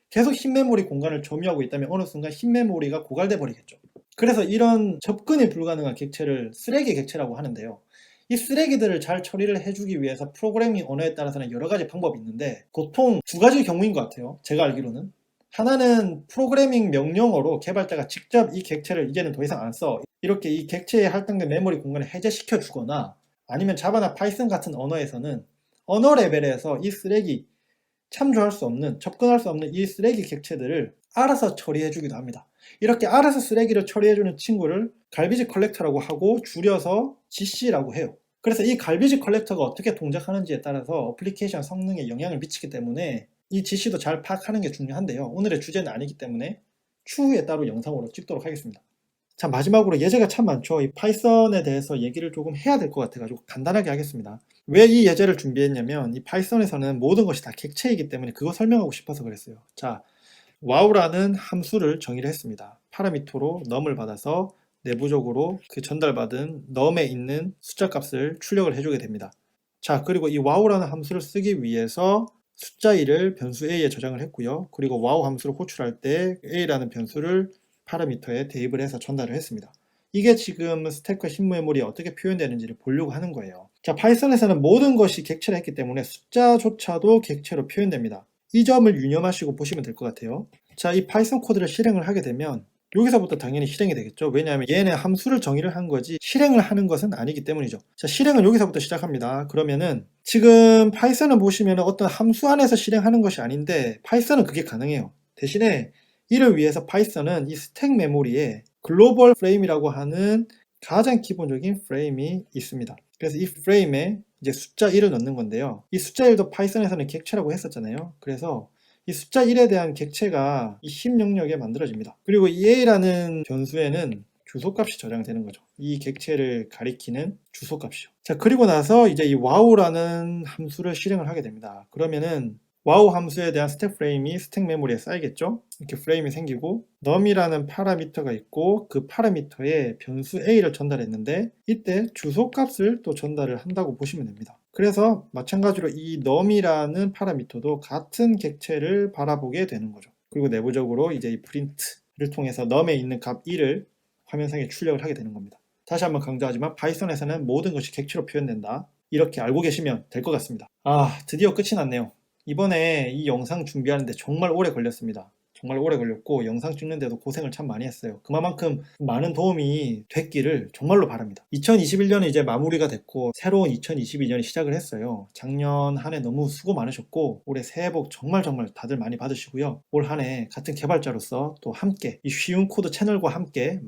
계속 힙 메모리 공간을 점유하고 있다면 어느 순간 힙 메모리가 고갈돼 버리겠죠. 그래서 이런 접근이 불가능한 객체를 쓰레기 객체라고 하는데요. 이 쓰레기들을 잘 처리를 해주기 위해서 프로그래밍 언어에 따라서는 여러 가지 방법이 있는데, 보통 두 가지 경우인 것 같아요. 제가 알기로는. 하나는 프로그래밍 명령어로 개발자가 직접 이 객체를 이제는 더 이상 안 써, 이렇게 이 객체에 할당된 메모리 공간을 해제시켜 주거나, 아니면 자바나 파이썬 같은 언어에서는 언어 레벨에서 이 쓰레기, 참조할 수 없는, 접근할 수 없는 이 쓰레기 객체들을 알아서 처리해 주기도 합니다. 이렇게 알아서 쓰레기를 처리해 주는 친구를 갈비지 컬렉터라고 하고 줄여서 GC라고 해요. 그래서 이 갈비지 컬렉터가 어떻게 동작하는지에 따라서 어플리케이션 성능에 영향을 미치기 때문에 이 GC도 잘 파악하는 게 중요한데요. 오늘의 주제는 아니기 때문에 추후에 따로 영상으로 찍도록 하겠습니다. 자, 마지막으로 예제가 참 많죠. 이 파이썬에 대해서 얘기를 조금 해야 될 것 같아가지고 간단하게 하겠습니다. 왜 이 예제를 준비했냐면, 이 파이썬에서는 모든 것이 다 객체이기 때문에 그거 설명하고 싶어서 그랬어요. 자, wow라는 함수를 정의를 했습니다. 파라미터로 num을 받아서 내부적으로 그 전달받은 num에 있는 숫자 값을 출력을 해주게 됩니다. 자, 그리고 이 wow라는 함수를 쓰기 위해서 숫자 1을 변수 a에 저장을 했고요. 그리고 wow 함수를 호출할 때 a라는 변수를 파라미터에 대입을 해서 전달을 했습니다. 이게 지금 스택과 힙 메모리에 어떻게 표현되는지를 보려고 하는 거예요. 자, 파이썬에서는 모든 것이 객체를 했기 때문에 숫자조차도 객체로 표현됩니다. 이 점을 유념하시고 보시면 될 것 같아요. 자, 이 파이썬 코드를 실행을 하게 되면 여기서부터 당연히 실행이 되겠죠. 왜냐하면 얘는 함수를 정의를 한 거지 실행을 하는 것은 아니기 때문이죠. 자, 실행은 여기서부터 시작합니다. 그러면은 지금 파이썬을 보시면 어떤 함수 안에서 실행하는 것이 아닌데, 파이썬은 그게 가능해요. 대신에 이를 위해서 파이썬은 이 스택 메모리에 글로벌 프레임이라고 하는 가장 기본적인 프레임이 있습니다. 그래서 이 프레임에 이제 숫자 1을 넣는 건데요. 이 숫자 1도 파이썬에서는 객체라고 했었잖아요. 그래서 이 숫자 1에 대한 객체가 이 힙 영역에 만들어집니다. 그리고 이 a라는 변수에는 주소값이 저장되는 거죠. 이 객체를 가리키는 주소값이요. 자, 그리고 나서 이제 이 wow라는 함수를 실행을 하게 됩니다. 그러면은 wow 함수에 대한 스택 프레임이 스택 메모리에 쌓이겠죠? 이렇게 프레임이 생기고 num이라는 파라미터가 있고, 그 파라미터에 변수 a를 전달했는데 이때 주소값을 또 전달을 한다고 보시면 됩니다. 그래서 마찬가지로 이 num이라는 파라미터도 같은 객체를 바라보게 되는 거죠. 그리고 내부적으로 이제 이 print를 통해서 num에 있는 값 1을 화면상에 출력을 하게 되는 겁니다. 다시 한번 강조하지만 파이썬에서는 모든 것이 객체로 표현된다. 이렇게 알고 계시면 될 것 같습니다. 드디어 끝이 났네요. 이번에 이 영상 준비하는데 정말 오래 걸렸습니다. 정말 오래 걸렸고 영상 찍는데도 고생을 참 많이 했어요. 그만큼 많은 도움이 됐기를 정말로 바랍니다. 2021년은 이제 마무리가 됐고 새로운 2022년이 시작을 했어요. 작년 한 해 너무 수고 많으셨고 올해 새해 복 정말 다들 많이 받으시고요. 올 한 해 같은 개발자로서 또 함께 이 쉬운 코드 채널과 함께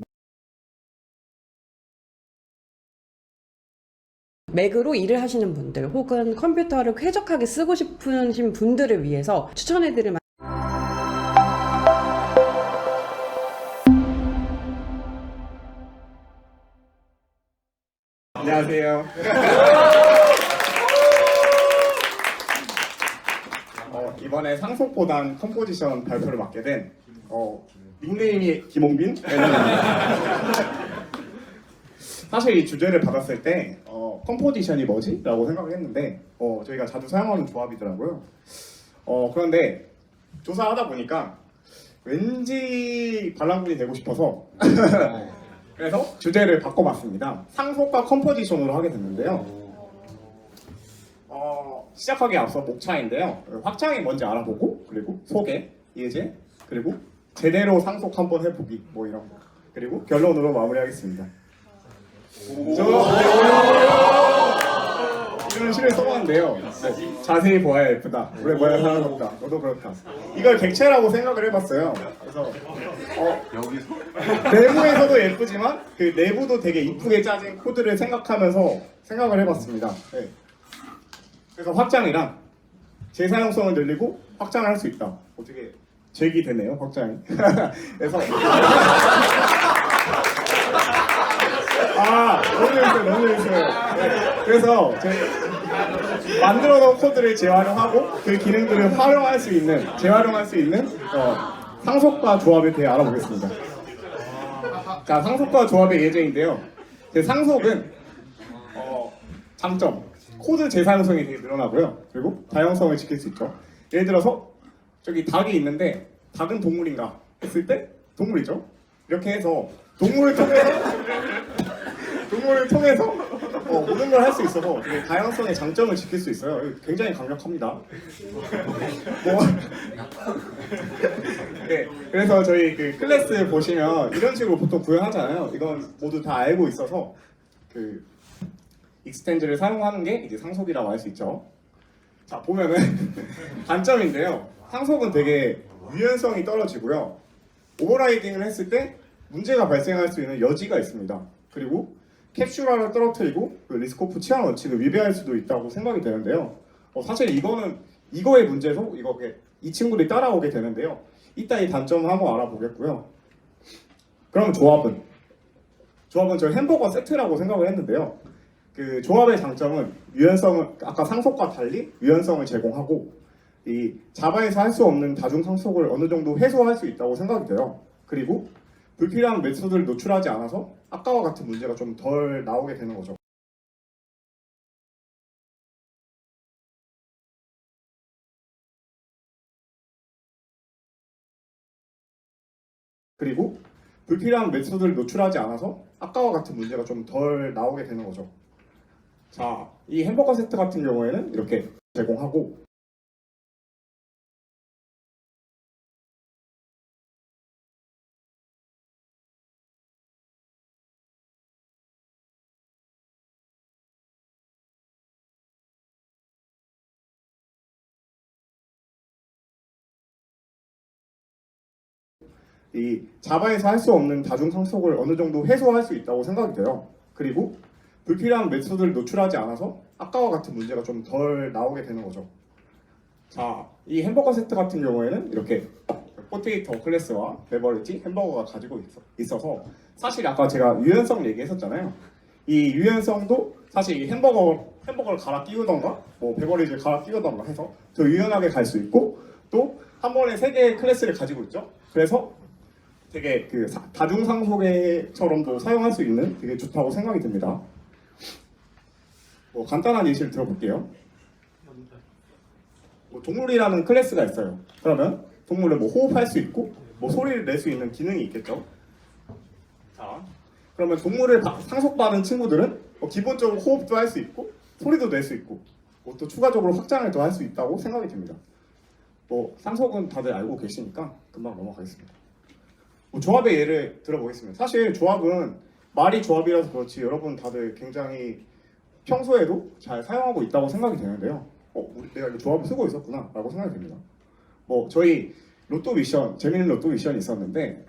맥으로 일을 하시는 분들 혹은 컴퓨터를 쾌적하게 쓰고 싶으신 분들을 위해서 추천해드릴 안녕하세요. 이번에 상속보단 컴포지션 발표를 맡게 된 닉네임이 김홍빈? 사실 이 주제를 받았을 때 컴포지션이 뭐지? 라고 생각을 했는데 저희가 자주 사용하는 조합이더라고요. 그런데 조사하다 보니까 왠지 반란군이 되고 싶어서 그래서 주제를 바꿔봤습니다. 상속과 컴포지션으로 하게 됐는데요. 시작하기에 앞서 목차인데요. 확장이 뭔지 알아보고, 그리고 소개, 예제, 그리고 제대로 상속 한번 해보기, 뭐 이런 거. 그리고 결론으로 마무리하겠습니다. 이런 시를 써봤는데요. 네, 자세히 보아야 예쁘다. 오래 보아야 사랑스럽다. 너도 그렇다. 이걸 객체라고 생각을 해봤어요. 그래서 내부에서도 예쁘지만 그 내부도 되게 이쁘게 짜진 코드를 생각하면서 생각을 해봤습니다. 네. 그래서 확장이랑 재사용성을 늘리고 확장을 할 수 있다. 어떻게 제기되네요, 확장이. 그래서 너무 재밌어요. 네. 그래서 만들어 놓은 코드를 재활용하고 그 기능들을 활용할 수 있는, 재활용할 수 있는 상속과 조합에 대해 알아보겠습니다. 자, 상속과 조합의 예제인데요. 상속은 장점, 코드 재사용성이 되게 늘어나고요. 그리고 다양성을 지킬 수 있죠. 예를 들어서 저기 닭이 있는데 닭은 동물인가 했을 때 동물이죠. 이렇게 해서 동물을 통해서 모든 걸 할 수 있어서 되게 다양성의 장점을 지킬 수 있어요. 굉장히 강력합니다. 네, 그래서 저희 그 클래스 보시면 이런 식으로 보통 구현하잖아요. 이건 모두 다 알고 있어서 그 익스텐드를 사용하는 게 이제 상속이라고 할 수 있죠. 자, 보면은 단점인데요. 상속은 되게 유연성이 떨어지고요. 오버라이딩을 했을 때 문제가 발생할 수 있는 여지가 있습니다. 그리고 캡슐화를 떨어뜨리고 그 리스코프 치안 원칙을 위배할 수도 있다고 생각이 되는데요. 사실 이거의 문제로 이 친구들이 따라오게 되는데요. 이따 이 단점을 한번 알아보겠고요. 그럼 조합은 저 햄버거 세트라고 생각을 했는데요. 그 조합의 장점은 유연성을 아까 상속과 달리 유연성을 제공하고 이 자바에서 할 수 없는 다중 상속을 어느 정도 해소할 수 있다고 생각이 돼요. 그리고 불필요한 메소드를 노출하지 않아서 아까와 같은 문제가 좀 덜 나오게 되는 거죠. 그리고 불필요한 메소드를 노출하지 않아서 아까와 같은 문제가 좀 덜 나오게 되는 거죠. 자, 이 햄버거 세트 같은 경우에는 이렇게 제공하고 이 자바에서 할 수 없는 다중 상속을 어느 정도 해소할 수 있다고 생각이 돼요. 그리고 불필요한 메소드를 노출하지 않아서 아까와 같은 문제가 좀 덜 나오게 되는 거죠. 자, 이 햄버거 세트 같은 경우에는 이렇게 포테이토 클래스와 베버리지 햄버거가 가지고 있어서 사실 아까 제가 유연성 얘기했었잖아요. 이 유연성도 사실 이 햄버거를 갈아 끼우던가 뭐 베버리지를 갈아 끼우던가 해서 더 유연하게 갈 수 있고 또 한 번에 3개의 클래스를 가지고 있죠. 그래서 되게 그 다중상속처럼도 사용할 수 있는 되게 좋다고 생각이 듭니다. 간단한 예시를 들어볼게요. 동물이라는 클래스가 있어요. 그러면 동물을 호흡할 수 있고 소리를 낼 수 있는 기능이 있겠죠. 자, 그러면 동물을 상속받은 친구들은 기본적으로 호흡도 할 수 있고 소리도 낼 수 있고 또 추가적으로 확장을 더 할 수 있다고 생각이 듭니다. 상속은 다들 알고 계시니까 금방 넘어가겠습니다. 조합의 예를 들어보겠습니다. 사실 조합은 말이 조합이라서 그렇지 여러분 다들 굉장히 평소에도 잘 사용하고 있다고 생각이 되는데요. 내가 이거 조합을 쓰고 있었구나 라고 생각이 됩니다. 저희 로또 미션, 재밌는 로또 미션이 있었는데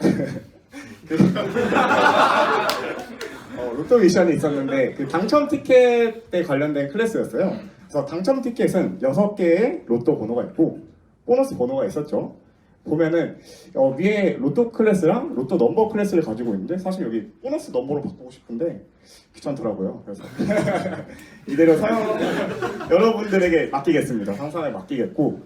로또 미션이 있었는데 그 당첨 티켓에 관련된 클래스였어요. 그래서 당첨 티켓은 6개의 로또 번호가 있고 보너스 번호가 있었죠. 보면은 위에 로또 클래스랑 로또 넘버 클래스를 가지고 있는데 사실 여기 보너스 넘버로 바꾸고 싶은데 귀찮더라고요. 그래서 이대로 여러분들에게 맡기겠습니다. 상상에 맡기겠고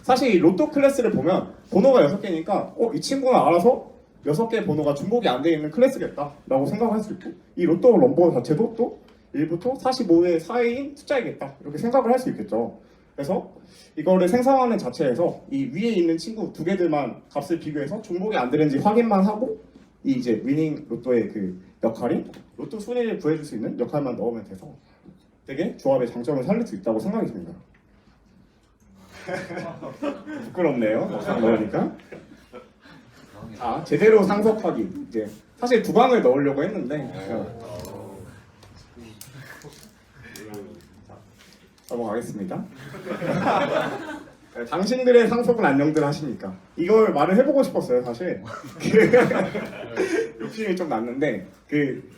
사실 이 로또 클래스를 보면 번호가 6개니까 이 친구는 알아서 6개 번호가 중복이 안 되어 있는 클래스겠다라고 생각할 수 있고, 이 로또 넘버 자체도 또 1부터 45의 사이인 숫자이겠다 이렇게 생각을 할 수 있겠죠. 그래서 이거를 생성하는 자체에서 이 위에 있는 친구 2개들만 값을 비교해서 중복이 안 되는지 확인만 하고, 이 이제 위닝 로또의 그 역할인 로또 순위를 구해줄 수 있는 역할만 넣으면 돼서 되게 조합의 장점을 살릴 수 있다고 생각이 듭니다. 부끄럽네요. 막상 넣으니까. 자, 제대로 상속하기. 이제 사실 2강을 넣으려고 했는데 넘어가겠습니다. 당신들의 상속은 안녕들 하십니까? 이걸 말을 해보고 싶었어요, 사실. 욕심이 좀 났는데,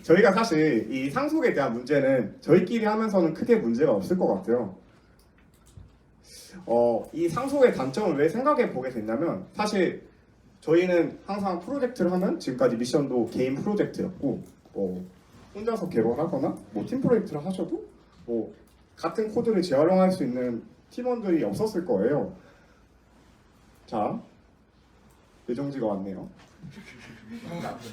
저희가 사실 이 상속에 대한 문제는 저희끼리 하면서는 크게 문제가 없을 것 같아요. 이 상속의 단점을 왜 생각해 보게 됐냐면, 사실 저희는 항상 프로젝트를 하면 지금까지 미션도 개인 프로젝트였고, 혼자서 개발하거나 팀 프로젝트를 하셔도 같은 코드를 재활용할 수 있는 팀원들이 없었을 거예요. 자, 예정지가 왔네요.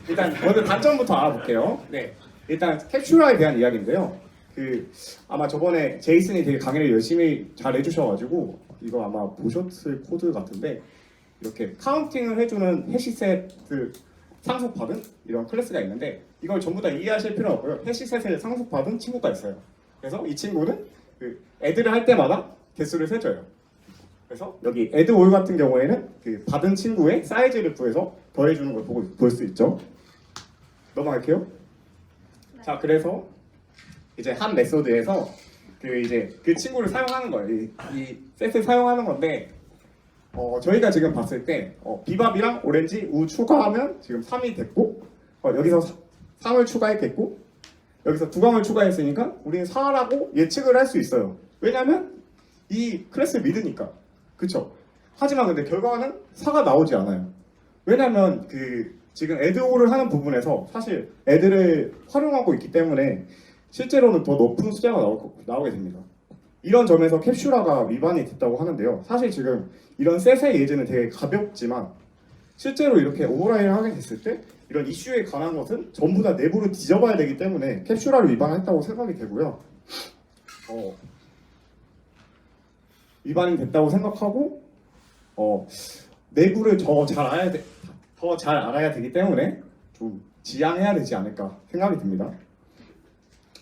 일단 먼저 단점부터 알아볼게요. 네, 일단 캡슐화에 대한 이야기인데요. 아마 저번에 제이슨이 되게 강의를 열심히 잘 해주셔가지고 이거 아마 보셨을 코드 같은데, 이렇게 카운팅을 해주는 해시셋을 상속받은 이런 클래스가 있는데, 이걸 전부 다 이해하실 필요는 없고요. 해시셋을 상속받은 친구가 있어요. 그래서 이 친구는 애드를 할 때마다 개수를 세줘요. 그래서 여기 add all 같은 경우에는 받은 친구의 사이즈를 구해서 더해주는 걸 볼 수 있죠. 넘어갈게요. 네. 자, 그래서 이제 한 메소드에서 그 친구를 사용하는 거예요. 이 셋을 사용하는 건데, 저희가 지금 봤을 때 비밥이랑 오렌지 우 추가하면 지금 3이 됐고, 여기서 3을 추가했겠고, 여기서 2강을 추가했으니까 우리는 4라고 예측을 할 수 있어요. 왜냐면 이 클래스를 믿으니까. 그쵸? 하지만 근데 결과는 4가 나오지 않아요. 왜냐면 지금 add-all을 하는 부분에서 사실 add를 활용하고 있기 때문에 실제로는 더 높은 숫자가 나오게 됩니다. 이런 점에서 캡슐화가 위반이 됐다고 하는데요. 사실 지금 이런 셋의 예제는 되게 가볍지만 실제로 이렇게 오버라이를 하게 됐을 때 이런 이슈에 관한 것은 전부 다 내부를 뒤져봐야 되기 때문에 캡슐화를 위반했다고 생각이 되고요. 위반이 됐다고 생각하고 내부를 더 잘 알아야 되기 때문에 좀 지양해야 되지 않을까 생각이 듭니다.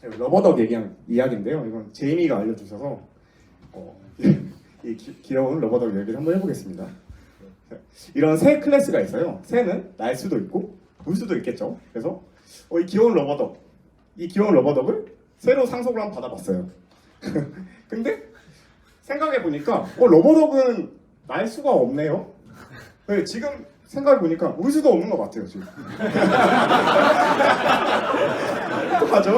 러버덕 이야기인데요. 이건 제이미가 알려주셔서 이 귀여운 러버덕 이야기를 한번 해보겠습니다. 이런 새 클래스가 있어요. 새는 날 수도 있고 물 수도 있겠죠. 그래서 이 귀여운 러버덕을 새로 상속을 한번 받아봤어요. 근데 생각해보니까 러버덕은 날 수가 없네요. 지금 생각해보니까 울 수도 없는 것 같아요. 지금. 어떡하죠?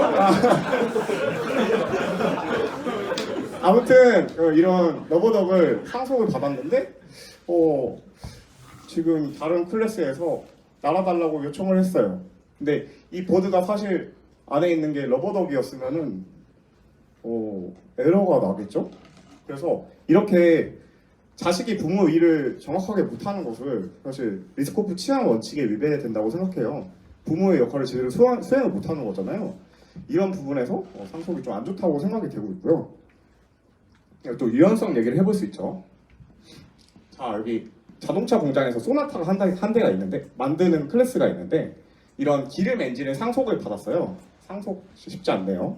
아무튼 이런 러버덕을 상속을 받았는데 지금 다른 클래스에서 날아달라고 요청을 했어요. 근데 이 보드가 사실 안에 있는 게 러버덕이었으면은 에러가 나겠죠? 그래서 이렇게 자식이 부모 일을 정확하게 못하는 것을 사실 리스코프 치안 원칙에 위배된다고 생각해요. 부모의 역할을 제대로 수행을 못하는 거잖아요. 이런 부분에서 상속이 좀 안 좋다고 생각이 되고 있고요. 또 유연성 얘기를 해볼 수 있죠. 자, 여기 자동차 공장에서 소나타가 한 대가 있는데 만드는 클래스가 있는데 이런 기름 엔진의 상속을 받았어요. 상속 쉽지 않네요.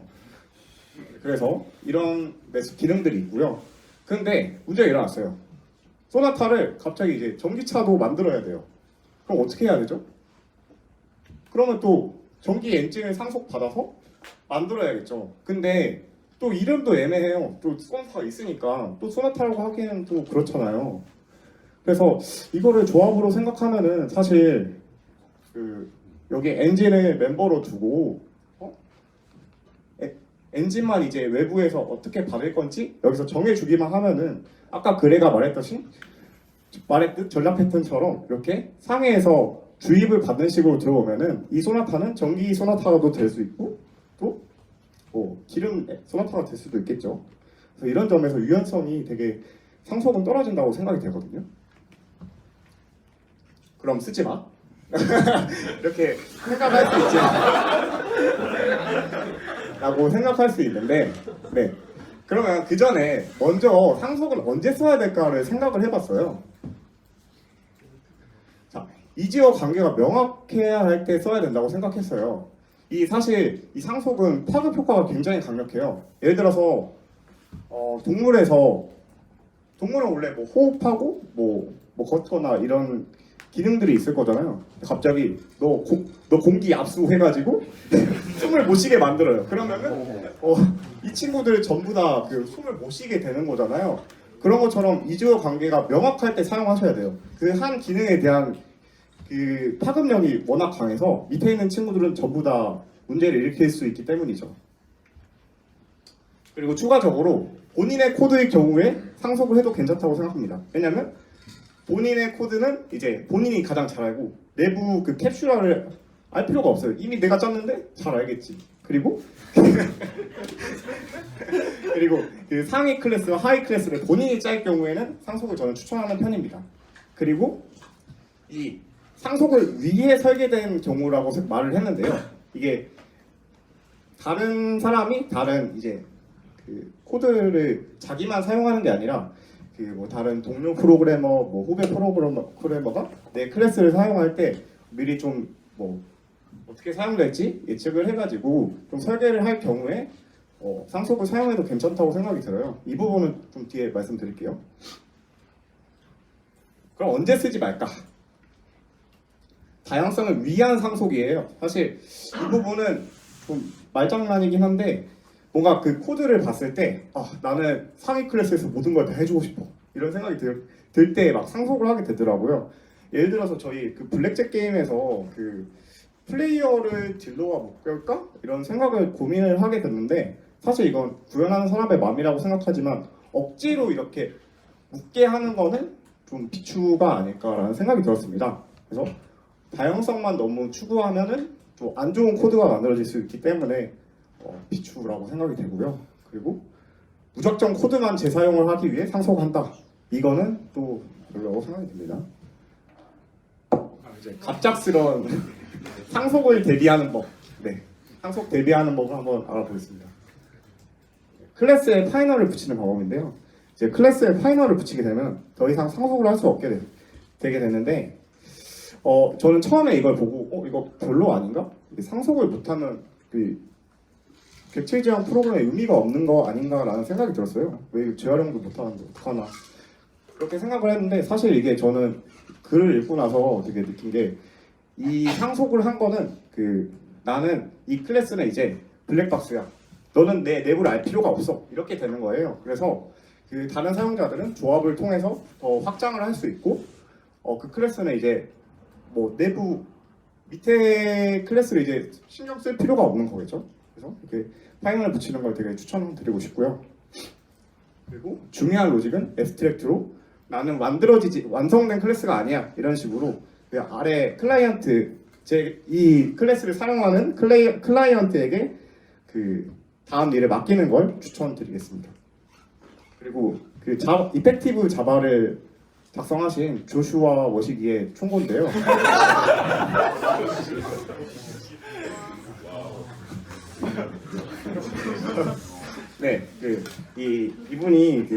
그래서 이런 기능들이 있고요. 근데 문제가 일어났어요. 소나타를 갑자기 이제 전기차도 만들어야 돼요. 그럼 어떻게 해야 되죠? 그러면 또 전기 엔진을 상속받아서 만들어야겠죠. 근데 또 이름도 애매해요. 또 소나타가 있으니까 또 소나타라고 하기에는 또 그렇잖아요. 그래서 이거를 조합으로 생각하면은 사실 여기 엔진을 멤버로 두고 엔진만 이제 외부에서 어떻게 받을 건지 여기서 정해주기만 하면은 아까 그래가 말했듯 전략 패턴처럼 이렇게 상해에서 주입을 받는 식으로 들어오면은 이 소나타는 전기 소나타도 될 수 있고 또 기름 소나타가 될 수도 있겠죠. 그래서 이런 점에서 유연성이 되게 상속은 떨어진다고 생각이 되거든요. 그럼 쓰지 마. 이렇게 생각할 수 있지 라고 생각할 수 있는데, 네, 그러면 그 전에 먼저 상속을 언제 써야 될까를 생각을 해봤어요. 자, 이지어 관계가 명확해야 할 때 써야 된다고 생각했어요. 사실 이 상속은 파급 효과가 굉장히 강력해요. 예를 들어서 동물은 원래 뭐 호흡하고 뭐 걷거나 이런 기능들이 있을 거잖아요. 갑자기 너 공기 압수해가지고 숨을 못 쉬게 만들어요. 그러면은 이 친구들 전부 다 그 숨을 못 쉬게 되는 거잖아요. 그런 것처럼 이지어 관계가 명확할 때 사용하셔야 돼요. 그 한 기능에 대한 그 파급력이 워낙 강해서 밑에 있는 친구들은 전부 다 문제를 일으킬 수 있기 때문이죠. 그리고 추가적으로 본인의 코드의 경우에 상속을 해도 괜찮다고 생각합니다. 왜냐면 본인의 코드는 이제 본인이 가장 잘 알고 내부 그 캡슐화를 알 필요가 없어요. 이미 내가 짰는데 잘 알겠지. 그리고 그 상위 클래스와 하위 클래스를 본인이 짤 경우에는 상속을 저는 추천하는 편입니다. 그리고 이 상속을 위해 설계된 경우라고 말을 했는데요. 이게 다른 사람이 다른 이제 그 코드를 자기만 사용하는 게 아니라 그 뭐 다른 동료 프로그래머, 뭐 후배 프로그래머가 내 클래스를 사용할 때 미리 좀 뭐 어떻게 사용될지 예측을 해가지고 좀 설계를 할 경우에 상속을 사용해도 괜찮다고 생각이 들어요. 이 부분은 좀 뒤에 말씀드릴게요. 그럼 언제 쓰지 말까? 다양성을 위한 상속이에요. 사실 이 부분은 좀 말장난이긴 한데 뭔가 그 코드를 봤을 때 나는 상위 클래스에서 모든 걸 다 해주고 싶어 이런 생각이 들 때 막 상속을 하게 되더라고요. 예를 들어서 저희 그 블랙잭 게임에서 그 플레이어를 딜러가 묶을까? 이런 생각을 고민을 하게 됐는데 사실 이건 구현하는 사람의 마음이라고 생각하지만 억지로 이렇게 묶게 하는 거는 좀 비추가 아닐까라는 생각이 들었습니다. 그래서 다양성만 너무 추구하면은 좀 안 좋은 코드가 만들어질 수 있기 때문에 비추라고 생각이 되고요. 그리고 무작정 코드만 재사용을 하기 위해 상속한다. 이거는 또 별로라고 생각이 듭니다. 이제 갑작스러운 상속을 대비하는 법. 네, 상속 대비하는 법을 한번 알아보겠습니다. 클래스에 파이널을 붙이는 방법인데요. 이제 클래스에 파이널을 붙이게 되면 더 이상 상속을 할 수 없게 되게 되는데 저는 처음에 이걸 보고 이거 별로 아닌가? 상속을 못하면 그 객체 제한 프로그램의 의미가 없는 거 아닌가라는 생각이 들었어요. 왜 재활용도 못하는데 어떡하나 그렇게 생각을 했는데 사실 이게 저는 글을 읽고 나서 되게 느낀 게 이 상속을 한 거는 나는 이 클래스는 이제 블랙박스야. 너는 내 내부를 알 필요가 없어. 이렇게 되는 거예요. 그래서 그 다른 사용자들은 조합을 통해서 더 확장을 할 수 있고 그 클래스는 이제 뭐 내부 밑에 클래스를 이제 신경 쓸 필요가 없는 거겠죠. 그래서 이렇게 파이널을 붙이는 걸 되게 추천드리고 싶고요. 그리고 중요한 로직은 애스트랙트로 나는 완성된 클래스가 아니야 이런 식으로 그 아래 클라이언트 이 클래스를 사용하는 클라이언트에게 그 다음 일을 맡기는 걸 추천드리겠습니다. 그리고 그 이펙티브 자바를 작성하신 조슈아 워시기의 총고인데요. 네, 이분이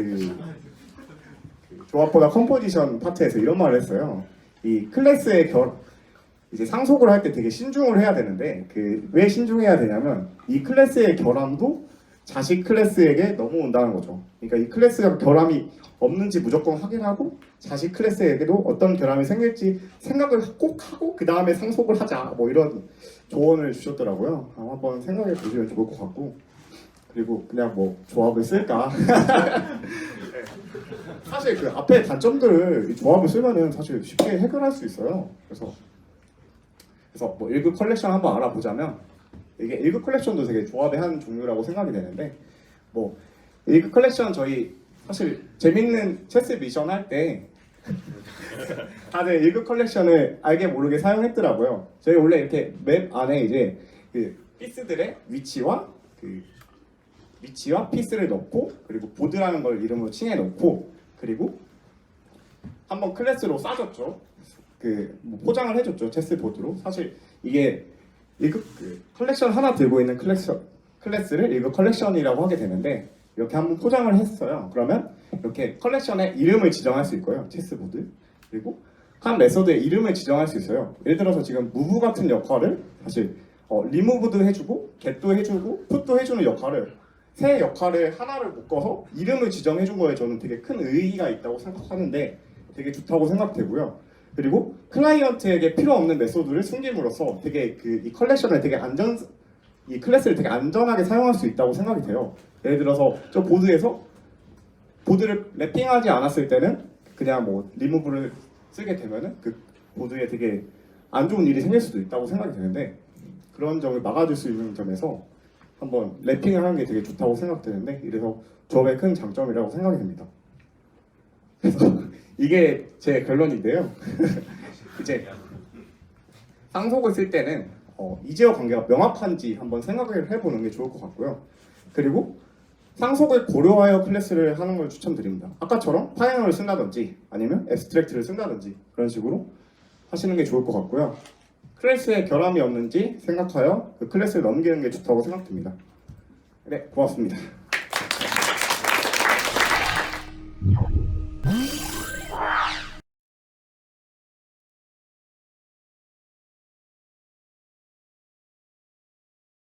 조합보다 컴포지션 파트에서 이런 말을 했어요. 이 클래스의 이제 상속을 할 때 되게 신중을 해야 되는데 왜 신중해야 되냐면 이 클래스의 결함도 자식 클래스에게 넘어온다는 거죠. 그러니까 이 클래스가 결함이 없는지 무조건 확인하고 자식 클래스에게도 어떤 결함이 생길지 생각을 꼭 하고 그 다음에 상속을 하자 뭐 이런 조언을 주셨더라고요. 한번 생각해 보시면 좋을 것 같고 그리고 그냥 뭐 조합을 쓸까 네. 사실 그 앞에 단점들을 이 조합을 쓰면은 사실 쉽게 해결할 수 있어요. 그래서 뭐 1급 컬렉션 한번 알아보자면 이게 1급 컬렉션도 되게 조합의 한 종류라고 생각이 되는데 뭐 1급 컬렉션 저희 사실 재밌는 체스 미션 할 때 다들 1급 컬렉션을 알게 모르게 사용했더라고요. 저희 원래 이렇게 맵 안에 이제 그 피스들의 위치와 피스를 넣고 그리고 보드라는 걸 이름으로 칭해 놓고 그리고 한번 클래스로 싸줬죠. 뭐 포장을 해줬죠. 체스보드로. 사실 이게 1급 컬렉션 하나 들고 있는 클래스를 1급 컬렉션이라고 하게 되는데 이렇게 한번 포장을 했어요. 그러면 이렇게 컬렉션의 이름을 지정할 수 있고요. 체스보드. 그리고 한 메서드의 이름을 지정할 수 있어요. 예를 들어서 지금 move 같은 역할을 사실 리무브도 해주고 get도 해주고 put도 해주는 역할을 세 역할을 하나를 묶어서 이름을 지정해준 거에 저는 되게 큰 의의가 있다고 생각하는데 되게 좋다고 생각되고요. 그리고 클라이언트에게 필요 없는 메소드를 숨김으로써 되게 이 컬렉션을 이 클래스를 되게 안전하게 사용할 수 있다고 생각이 돼요. 예를 들어서 저 보드에서 보드를 랩핑하지 않았을 때는 그냥 뭐 리무브를 쓰게 되면은 그 보드에 되게 안 좋은 일이 생길 수도 있다고 생각이 되는데 그런 점을 막아줄 수 있는 점에서 한번 랩핑을 하는 게 되게 좋다고 생각되는데 이래서 조합의 큰 장점이라고 생각이 됩니다. 그래서 이게 제 결론인데요. 이제 상속을 쓸 때는 이제어 관계가 명확한지 한번 생각을 해보는 게 좋을 것 같고요. 그리고 상속을 고려하여 클래스를 하는 걸 추천드립니다. 아까처럼 파이널을 쓴다든지 아니면 앱스트랙트를 쓴다든지 그런 식으로 하시는 게 좋을 것 같고요. 클래스에 결함이 없는지 생각하여 그 클래스를 넘기는 게 좋다고 생각됩니다. 네, 고맙습니다.